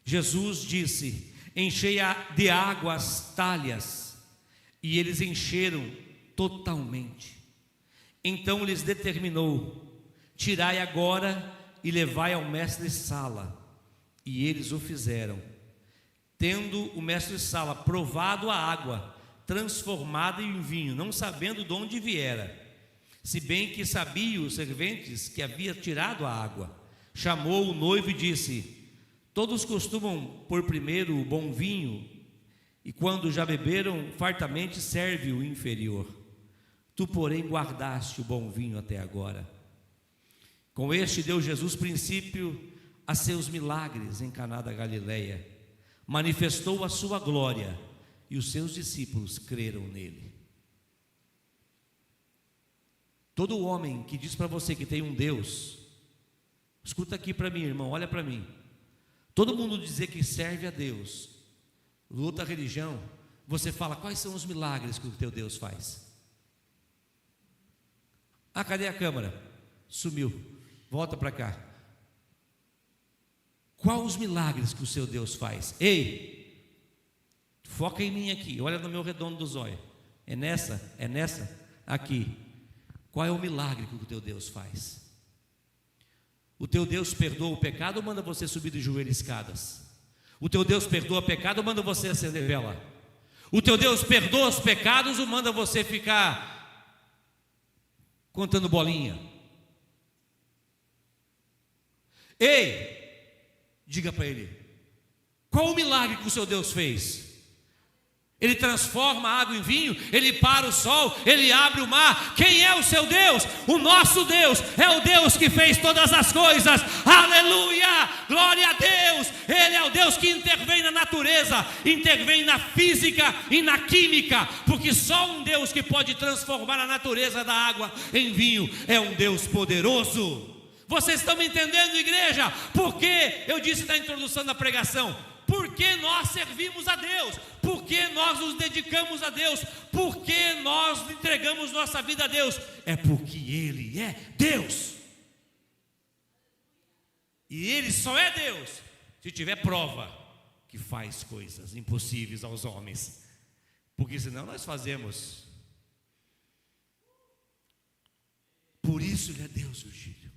Speaker 1: Jesus disse: enchei de água as talhas, e eles encheram totalmente. Então lhes determinou: tirai agora e levai ao mestre-sala. E eles o fizeram. Tendo o mestre-sala provado a água, transformada em vinho, não sabendo de onde viera, se bem que sabiam os serventes que havia tirado a água, chamou o noivo e disse: todos costumam pôr primeiro o bom vinho, e quando já beberam fartamente serve o inferior. Tu, porém, guardaste o bom vinho até agora. Com este deu Jesus princípio a seus milagres em Caná da Galileia. Manifestou a sua glória e os seus discípulos creram nele. Todo homem que diz para você que tem um Deus, escuta aqui para mim, irmão, olha para mim. Todo mundo dizer que serve a Deus, outra religião, você fala: quais são os milagres que o teu Deus faz? Ah, cadê a câmera? Sumiu, volta para cá. Qual os milagres que o seu Deus faz? Ei, foca em mim aqui, olha no meu redondo do zóio. É nessa, aqui. Qual é o milagre que o teu Deus faz? O teu Deus perdoa o pecado ou manda você subir de joelho escadas? O teu Deus perdoa o pecado ou manda você acender vela? O teu Deus perdoa os pecados ou manda você ficar contando bolinha? Ei, diga para ele: qual o milagre que o seu Deus fez? Ele transforma a água em vinho, Ele para o sol, Ele abre o mar. Quem é o seu Deus? O nosso Deus é o Deus que fez todas as coisas. Aleluia, glória a Deus. Ele é o Deus que intervém na natureza, intervém na física e na química, porque só um Deus que pode transformar a natureza da água em vinho é um Deus poderoso. Vocês estão me entendendo, igreja? Porque eu disse na introdução da pregação, porque nós servimos a Deus, porque nós nos dedicamos a Deus, porque nós entregamos nossa vida a Deus, é porque Ele é Deus. E Ele só é Deus se tiver prova que faz coisas impossíveis aos homens, porque senão nós fazemos. Por isso Ele é Deus, Virgílio,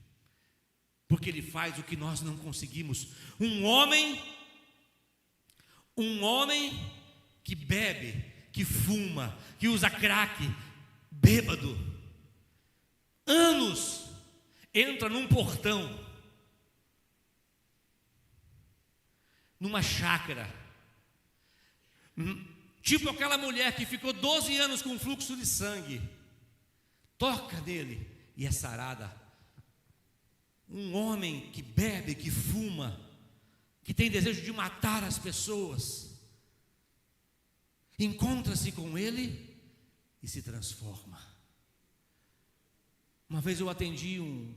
Speaker 1: porque Ele faz o que nós não conseguimos. Um homem que bebe, que fuma, que usa crack, bêbado, anos, entra num portão, numa chácara, tipo aquela mulher que ficou 12 anos com fluxo de sangue, toca nele e é sarada. Um homem que bebe, que fuma, que tem desejo de matar as pessoas, encontra-se com ele e se transforma. Uma vez eu atendi um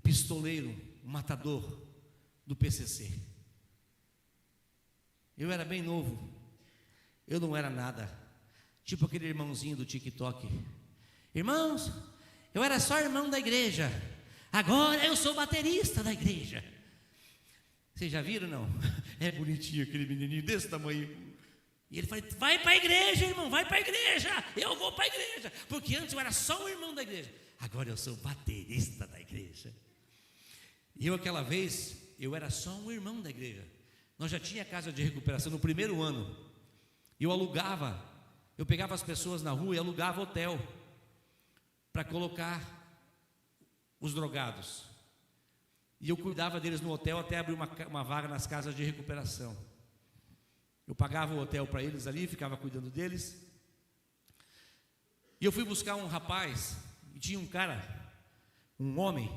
Speaker 1: pistoleiro, um matador do PCC. Eu era bem novo, eu não era nada, tipo aquele irmãozinho do TikTok. Irmãos, eu era só irmão da igreja, agora eu sou baterista da igreja. Vocês já viram, não? É bonitinho aquele menininho desse tamanho. E ele fala, vai para a igreja, irmão, vai para a igreja. Eu vou para a igreja. Porque antes eu era só um irmão da igreja, agora eu sou baterista da igreja. E eu aquela vez, eu era só um irmão da igreja. Nós já tinha casa de recuperação no primeiro ano. Eu alugava, eu pegava as pessoas na rua e alugava hotel para colocar os drogados. E eu cuidava deles no hotel até abrir uma vaga nas casas de recuperação. Eu pagava o hotel para eles ali, ficava cuidando deles. E eu fui buscar um rapaz, e tinha um cara, um homem,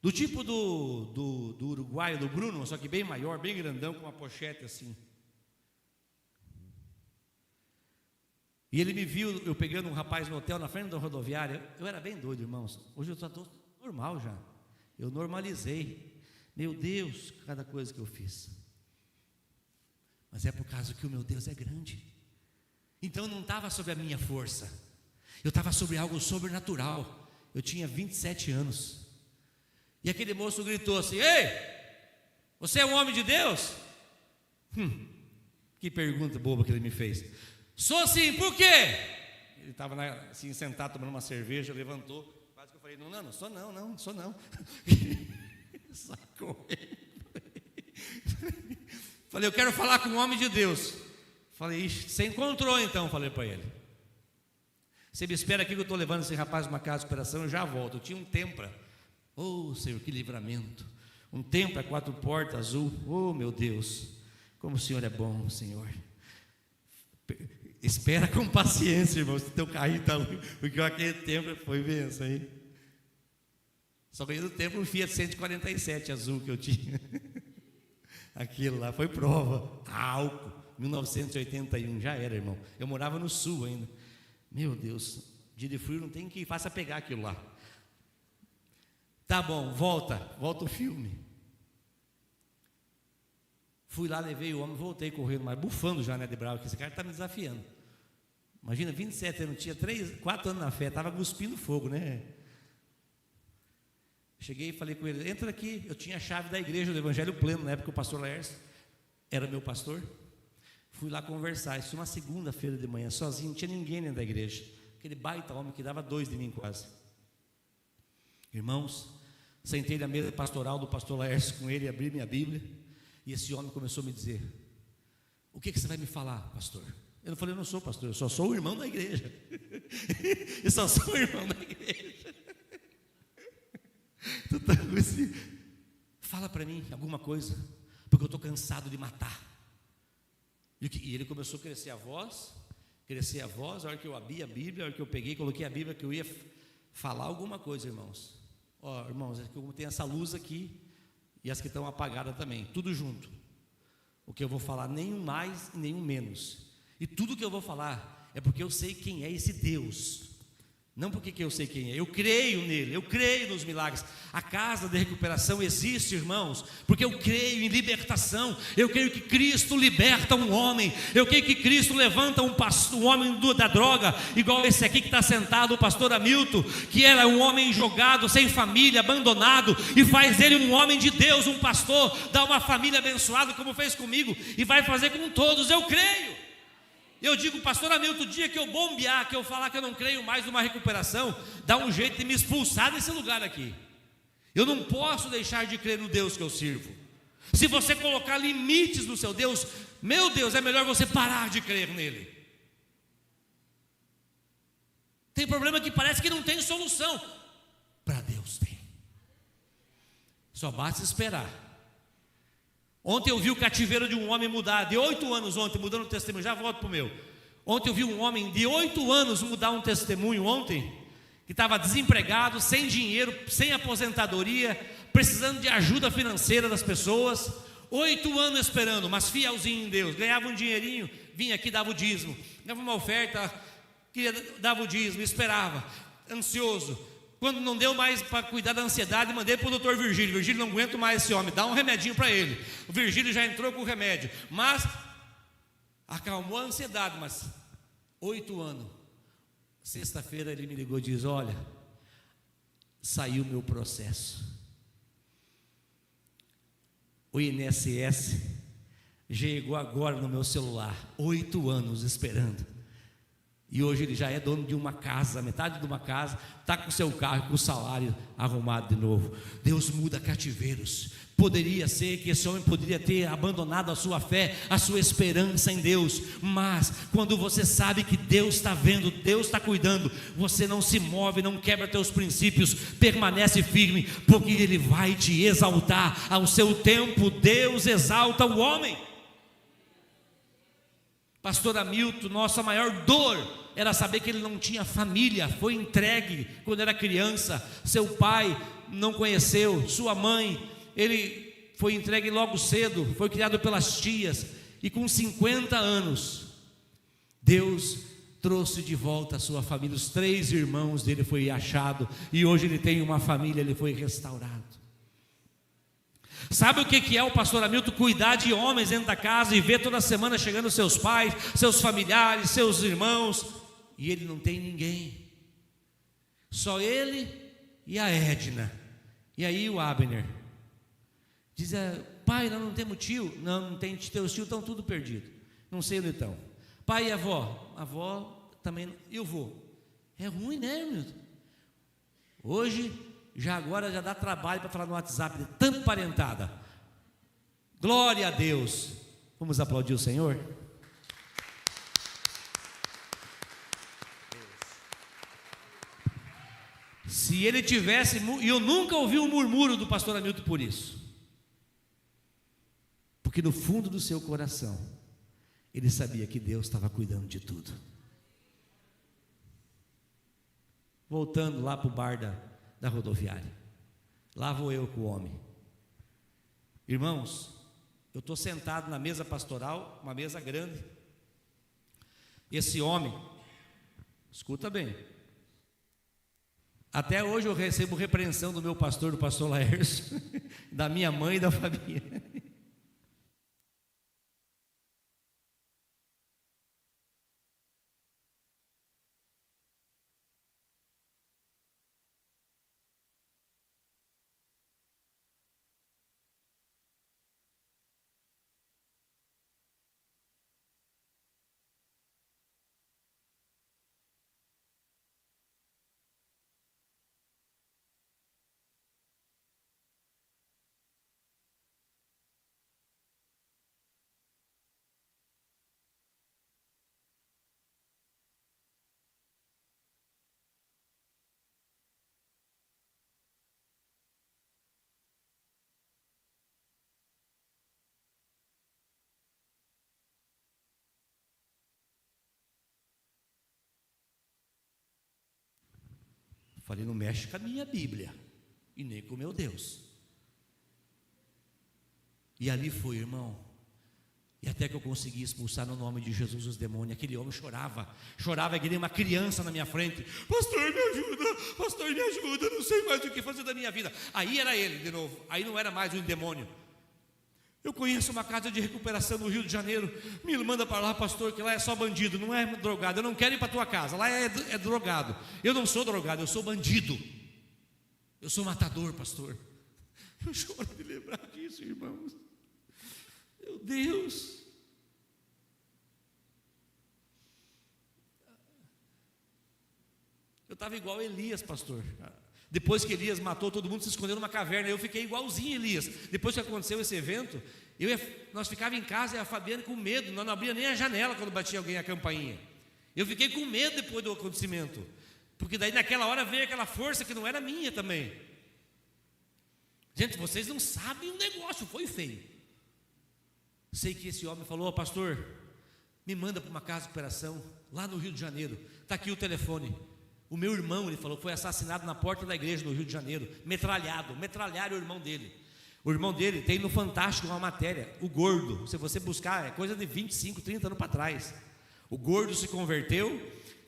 Speaker 1: do tipo do uruguaio, do Bruno, só que bem maior, bem grandão, com uma pochete assim. E ele me viu, eu pegando um rapaz no hotel, na frente da rodoviária. Eu era bem doido, irmãos. Hoje eu estou normal já. Eu normalizei. Meu Deus, cada coisa que eu fiz. Mas é por causa que o meu Deus é grande. Então não estava sobre a minha força, eu estava sobre algo sobrenatural. Eu tinha 27 anos. E aquele moço gritou assim: ei, você é um homem de Deus? Que pergunta boba que ele me fez. Sou sim, por quê? Ele estava assim, sentado tomando uma cerveja, levantou. Quase que eu falei: não sou não. Sacou ele. Falei: eu quero falar com um homem de Deus. Falei: ixi, você encontrou então? Falei para ele: você me espera aqui que eu estou levando esse rapaz numa casa de operação, eu já volto. Eu tinha um Tempra. Oh Senhor, que livramento. Um Tempra 4 portas azul. Oh meu Deus, como o Senhor é bom, Senhor. Espera com paciência, irmão, se teu carrinho está ruim, porque aquele Tempra foi benção, hein? Só ganhei do Tempra um Fiat 147 azul que eu tinha. Aquilo lá foi prova. Álcool, 1981, já era, irmão. Eu morava no sul ainda. Meu Deus, dia de frio não tem que faça pegar aquilo lá. Tá bom, volta o filme. Fui lá, levei o homem, voltei correndo, mas bufando já, né, de bravo, que esse cara está me desafiando. Imagina, 27 anos, tinha 4 anos na fé, estava cuspindo fogo, né? Cheguei e falei com ele: entra aqui. Eu tinha a chave da igreja do Evangelho Pleno, na época o pastor Laércio era meu pastor. Fui lá conversar, isso uma segunda-feira de manhã, sozinho, não tinha ninguém dentro da igreja. Aquele baita homem que dava 2 de mim quase. Irmãos, sentei na mesa pastoral do pastor Laércio com ele, abri minha Bíblia, e esse homem começou a me dizer: o que você vai me falar, pastor? Eu falei: eu não sou pastor, eu só sou o irmão da igreja. Eu só sou o irmão da igreja. Tu tá assim, fala para mim alguma coisa, porque eu estou cansado de matar. E ele começou a crescer a voz, a hora que eu abri a Bíblia, a hora que eu peguei, coloquei a Bíblia, que eu ia falar alguma coisa, irmãos. Ó, irmãos, é que eu tenho essa luz aqui, e as que estão apagadas também, tudo junto. O que eu vou falar, nenhum mais e nenhum menos. E tudo que eu vou falar é porque eu sei quem é esse Deus. Não porque que eu sei quem é, eu creio nele, eu creio nos milagres. A casa de recuperação existe, irmãos, porque eu creio em libertação. Eu creio que Cristo liberta um homem. Eu creio que Cristo levanta um homem da droga, igual esse aqui que está sentado, o pastor Hamilton, que era um homem jogado, sem família, abandonado, e faz dele um homem de Deus, um pastor, dá uma família abençoada, como fez comigo, e vai fazer com todos. Eu creio. Eu digo, pastor Hamilton, o dia que eu bombear, que eu falar que eu não creio mais numa recuperação, dá um jeito de me expulsar desse lugar aqui. Eu não posso deixar de crer no Deus que eu sirvo. Se você colocar limites no seu Deus, meu Deus, é melhor você parar de crer nele. Tem problema que parece que não tem solução. Para Deus tem. Só basta esperar. Ontem eu vi o cativeiro de um homem mudar, de 8 anos ontem, mudando o testemunho, já volto para o meu. Ontem eu vi um homem de 8 anos mudar um testemunho ontem, que estava desempregado, sem dinheiro, sem aposentadoria, precisando de ajuda financeira das pessoas, 8 anos esperando, mas fielzinho em Deus, ganhava um dinheirinho, vinha aqui, dava o dízimo, dava uma oferta, dava o dízimo, esperava, ansioso. Quando não deu mais para cuidar da ansiedade, mandei para o doutor Virgílio. Virgílio, não aguento mais esse homem, dá um remedinho para ele. O Virgílio já entrou com o remédio, mas acalmou a ansiedade. Mas 8 anos, sexta-feira ele me ligou e diz: olha, saiu o meu processo, o INSS chegou agora no meu celular, 8 anos esperando. E hoje ele já é dono de uma casa, metade de uma casa, está com o seu carro, com o salário arrumado de novo. Deus muda cativeiros. Poderia ser que esse homem poderia ter abandonado a sua fé, a sua esperança em Deus, mas quando você sabe que Deus está vendo, Deus está cuidando, você não se move, não quebra teus princípios, permanece firme, porque Ele vai te exaltar. Ao seu tempo Deus exalta o homem. Pastor Hamilton, nossa maior dor era saber que ele não tinha família, foi entregue quando era criança, seu pai não conheceu, sua mãe, ele foi entregue logo cedo, foi criado pelas tias, e com 50 anos, Deus trouxe de volta a sua família, os 3 irmãos dele foi achado, e hoje ele tem uma família, ele foi restaurado. Sabe o que é o pastor Hamilton? Cuidar de homens dentro da casa e ver toda semana chegando seus pais, seus familiares, seus irmãos, e ele não tem ninguém, só ele e a Edna, e aí o Abner diz: pai, nós não temos tio. Não tem, teus tios estão tudo perdidos, não sei onde estão. Pai e avó? Avó também, e o vô? É ruim, né, Hamilton? Hoje agora já dá trabalho para falar no WhatsApp de tanta parentada. Glória a Deus. Vamos aplaudir o Senhor? Se ele tivesse, e eu nunca ouvi um murmúrio do pastor Hamilton por isso, porque no fundo do seu coração ele sabia que Deus estava cuidando de tudo. Voltando lá para o bar da rodoviária, lá vou eu com o homem. Irmãos, eu estou sentado na mesa pastoral, uma mesa grande. Esse homem, escuta bem, até hoje eu recebo repreensão do meu pastor, do pastor Laércio, da minha mãe e da família. Falei, não mexe com a minha Bíblia e nem com o meu Deus. E ali foi, irmão. E até que eu consegui expulsar no nome de Jesus os demônios. Aquele homem chorava que nem uma criança na minha frente. Pastor, me ajuda, não sei mais o que fazer da minha vida. Aí era ele de novo, aí não era mais um demônio. Eu conheço uma casa de recuperação no Rio de Janeiro. Me manda para lá, pastor, que lá é só bandido, não é drogado. Eu não quero ir para a tua casa, lá é drogado. Eu não sou drogado, eu sou bandido. Eu sou matador, pastor. Eu choro de lembrar disso, irmãos. Meu Deus. Eu estava igual Elias, pastor. Depois que Elias matou todo mundo, se escondeu numa caverna. Eu fiquei igualzinho Elias. Depois que aconteceu esse evento, nós ficávamos em casa e a Fabiana com medo. Nós não abria nem a janela quando batia alguém a campainha. Eu fiquei com medo depois do acontecimento, porque daí naquela hora veio aquela força que não era minha também. Gente, vocês não sabem o negócio, foi feio. Sei que esse homem falou, pastor, me manda para uma casa de recuperação lá no Rio de Janeiro, está aqui o telefone. O meu irmão, ele falou, foi assassinado na porta da igreja no Rio de Janeiro, metralharam o irmão dele. O irmão dele tem no Fantástico uma matéria, o gordo, se você buscar, é coisa de 25, 30 anos para trás. O gordo se converteu,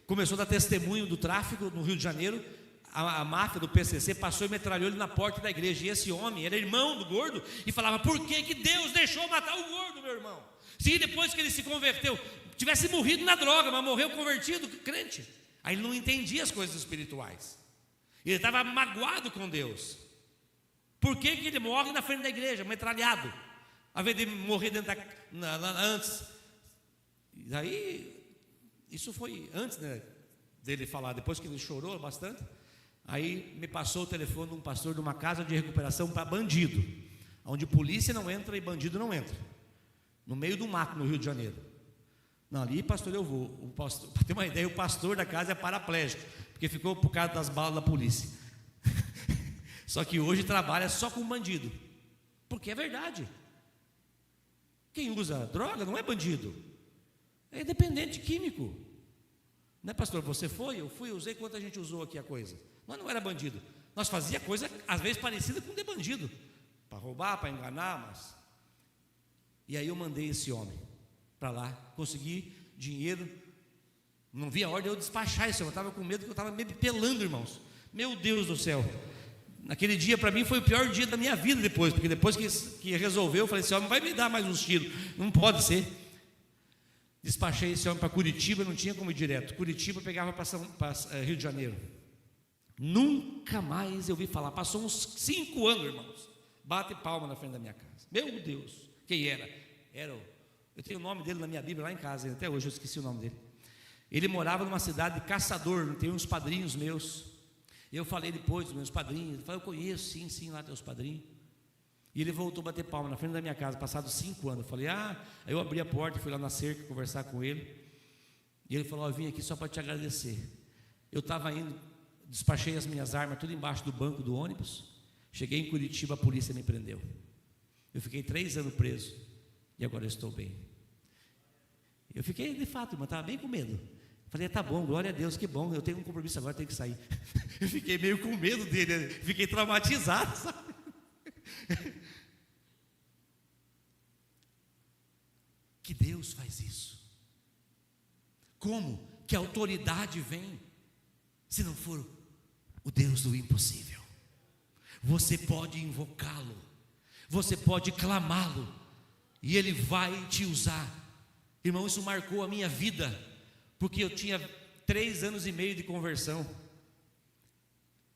Speaker 1: começou a dar testemunho do tráfico no Rio de Janeiro. A máfia do PCC passou e metralhou ele na porta da igreja. E esse homem era irmão do gordo e falava, por que Deus deixou matar o gordo, meu irmão? Se depois que ele se converteu, tivesse morrido na droga, mas morreu convertido, crente. Aí ele não entendia as coisas espirituais. Ele estava magoado com Deus. Por que ele morre na frente da igreja, metralhado, ao invés de morrer dentro antes? E daí, isso foi antes, né, dele falar, depois que ele chorou bastante. Aí me passou o telefone de um pastor de uma casa de recuperação para bandido, onde polícia não entra e bandido não entra, no meio do mato no Rio de Janeiro. Não, ali, pastor, eu vou. Para ter uma ideia, o pastor da casa é paraplégico, porque ficou por causa das balas da polícia. Só que hoje trabalha só com bandido, porque é verdade. Quem usa droga não é bandido, é dependente químico. Não é, pastor? Você foi? Eu fui, usei. Quanta gente usou aqui a coisa? Nós não era bandido. Nós fazia coisa, às vezes, parecida com de bandido, para roubar, para enganar, mas... E aí eu mandei esse homem para lá, consegui dinheiro. Não vi a hora de eu despachar esse homem. Eu estava com medo, que eu estava me pelando, irmãos. Meu Deus do céu. Naquele dia, para mim, foi o pior dia da minha vida depois, porque depois que resolveu, eu falei, esse homem vai me dar mais uns tiros. Não pode ser. Despachei esse homem para Curitiba, não tinha como ir direto. Curitiba pegava para Rio de Janeiro. Nunca mais eu vi falar. Passou uns 5 anos, irmãos. Bate palma na frente da minha casa. Meu Deus, quem era? Eu tenho o nome dele na minha Bíblia lá em casa, até hoje eu esqueci o nome dele. Ele morava numa cidade de Caçador, tem uns padrinhos meus. Eu falei depois dos meus padrinhos, ele falou, eu conheço, sim, lá tem os padrinhos. E ele voltou a bater palma na frente da minha casa, passados 5 anos. Eu falei, aí eu abri a porta, fui lá na cerca conversar com ele. E ele falou, eu vim aqui só para te agradecer. Eu estava indo, despachei as minhas armas tudo embaixo do banco do ônibus. Cheguei em Curitiba, a polícia me prendeu. Eu fiquei 3 anos preso e agora eu estou bem. Eu fiquei, de fato, irmão, estava bem com medo. Falei, tá bom, glória a Deus, que bom, eu tenho um compromisso agora, tenho que sair. Eu fiquei meio com medo dele, fiquei traumatizado, sabe? Que Deus faz isso. Como que a autoridade vem se não for o Deus do impossível? Você pode invocá-lo, você pode clamá-lo e ele vai te usar. Irmão, isso marcou a minha vida, porque eu tinha 3 anos e meio de conversão.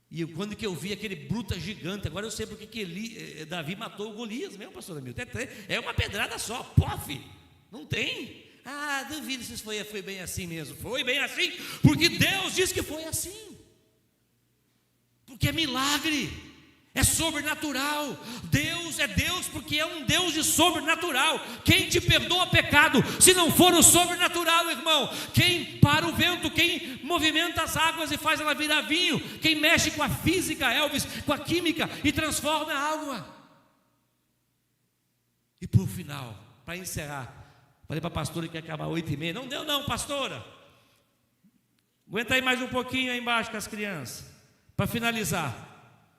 Speaker 1: E quando que eu vi aquele bruta gigante, agora eu sei porque que Davi matou o Golias mesmo, pastor Hamilton. É uma pedrada só, pof, não tem. Duvido se foi bem assim mesmo. Foi bem assim, porque Deus diz que foi assim. Porque é milagre, é sobrenatural. Deus é Deus porque é um Deus de sobrenatural. Quem te perdoa pecado, se não for o sobrenatural, irmão? Quem para o vento, quem movimenta as águas e faz ela virar vinho, quem mexe com a física, Elvis, com a química e transforma a água. E por final, para encerrar, falei para a pastora que ia acabar 8h30. Não deu não, pastora. Aguenta aí mais um pouquinho aí embaixo com as crianças. Para finalizar,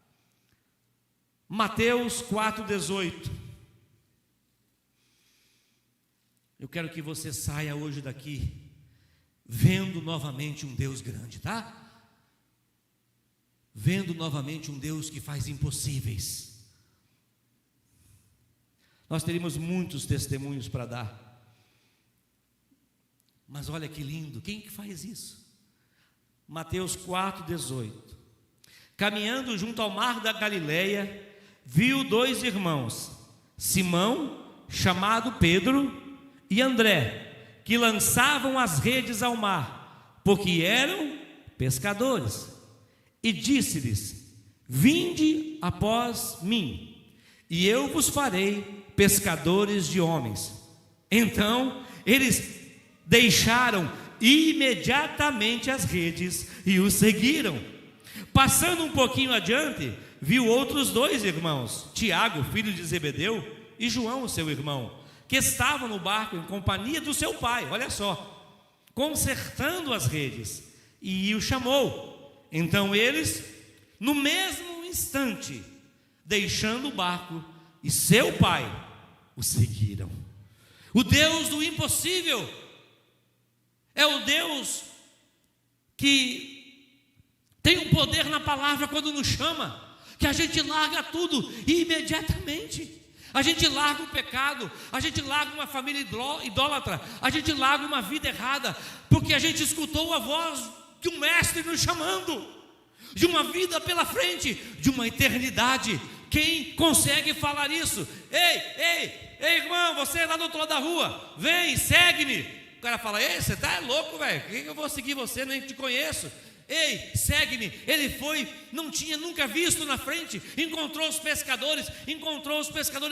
Speaker 1: Mateus 4,18. Eu quero que você saia hoje daqui vendo novamente um Deus grande, tá? Vendo novamente um Deus que faz impossíveis. Nós teríamos muitos testemunhos para dar, mas olha que lindo, quem que faz isso? Mateus 4,18. Caminhando junto ao mar da Galileia, viu dois irmãos, Simão, chamado Pedro, e André, que lançavam as redes ao mar, porque eram pescadores. E disse-lhes: vinde após mim, e eu vos farei pescadores de homens. Então eles deixaram imediatamente as redes e o seguiram. Passando um pouquinho adiante, viu outros dois irmãos, Tiago, filho de Zebedeu, e João, seu irmão, que estavam no barco em companhia do seu pai, olha só, consertando as redes, e o chamou. Então eles, no mesmo instante, deixando o barco e seu pai, o seguiram. O Deus do impossível é o Deus que tem um poder na palavra quando nos chama, que a gente larga tudo imediatamente. A gente larga o pecado, a gente larga uma família idólatra, a gente larga uma vida errada, porque a gente escutou a voz de um mestre nos chamando, de uma vida pela frente, de uma eternidade. Quem consegue falar isso? Ei, irmão, você lá do outro lado da rua, vem, segue-me. O cara fala: ei, você está louco, velho, por que eu vou seguir você, nem te conheço? Ei, segue-me. Ele foi, não tinha nunca visto na frente, encontrou os pescadores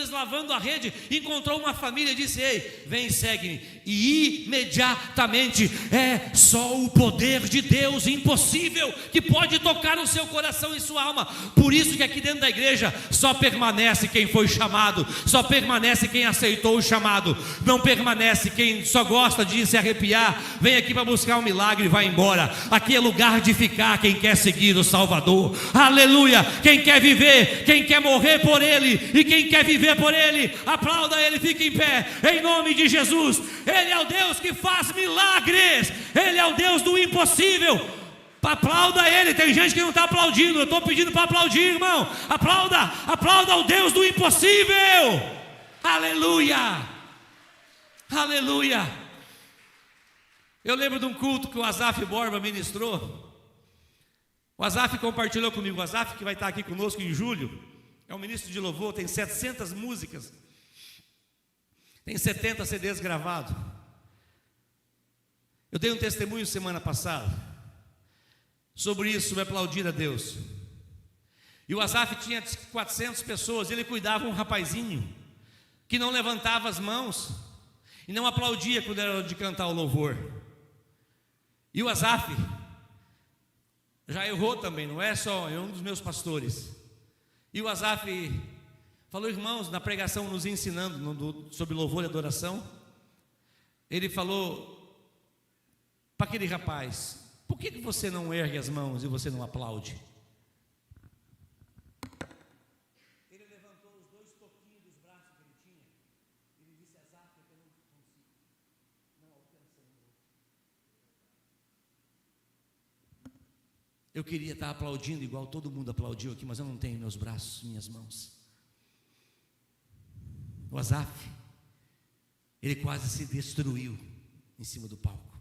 Speaker 1: lavando a rede, encontrou uma família e disse: ei, vem, segue-me. E imediatamente é só o poder de Deus impossível que pode tocar o seu coração e sua alma. Por isso que aqui dentro da igreja só permanece quem foi chamado, só permanece quem aceitou o chamado, não permanece quem só gosta de se arrepiar, vem aqui para buscar um milagre e vai embora. Aqui é lugar de ficar quem quer seguir o Salvador, aleluia. Quem quer viver, quem quer morrer por Ele, e quem quer viver por Ele, aplauda Ele, fique em pé, em nome de Jesus. Ele é o Deus que faz milagres, Ele é o Deus do impossível. Aplauda Ele. Tem gente que não está aplaudindo, eu estou pedindo para aplaudir, irmão. Aplauda o Deus do impossível, aleluia, aleluia. Eu lembro de um culto que o Azaf Borba ministrou. O Azaf compartilhou comigo. O Azaf, que vai estar aqui conosco em julho, é um ministro de louvor, tem 700 músicas, tem 70 CDs gravados. Eu dei um testemunho semana passada sobre isso, sobre aplaudir a Deus. E o Azaf tinha 400 pessoas, ele cuidava um rapazinho que não levantava as mãos e não aplaudia quando era de cantar o louvor. E o Azaf já errou também, não é só, é um dos meus pastores. E o Azaf falou: irmãos, na pregação nos ensinando sobre louvor e adoração, ele falou para aquele rapaz: por que você não ergue as mãos e você não aplaude? Ele levantou os dois toquinhos dos braços que ele tinha. Ele disse: Azaf, eu não consigo, não alcançando. Eu queria estar aplaudindo igual todo mundo aplaudiu aqui, mas eu não tenho meus braços, minhas mãos. O Azaf, ele quase se destruiu em cima do palco,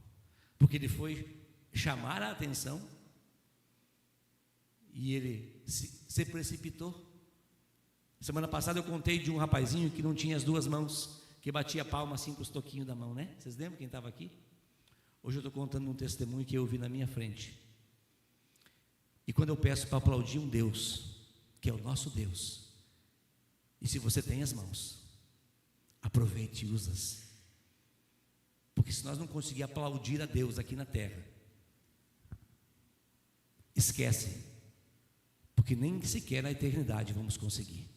Speaker 1: porque ele foi chamar a atenção e ele se precipitou. Semana passada eu contei de um rapazinho que não tinha as duas mãos, que batia palma assim com os toquinhos da mão, né? Vocês lembram quem estava aqui? Hoje eu estou contando um testemunho que eu vi na minha frente. E quando eu peço para aplaudir um Deus, que é o nosso Deus, e se você tem as mãos, aproveite e usa-as. Porque se nós não conseguir aplaudir a Deus aqui na terra, esquece, porque nem sequer na eternidade vamos conseguir.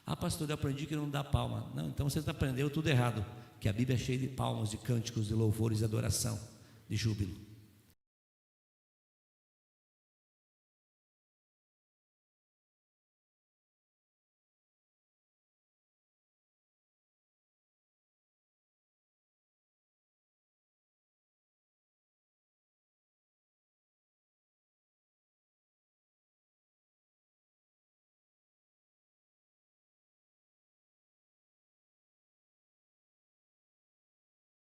Speaker 1: Ah, pastor, eu aprendi que não dá palma. Não, então você aprendeu tudo errado, que a Bíblia é cheia de palmas, de cânticos, de louvores, de adoração, de júbilo.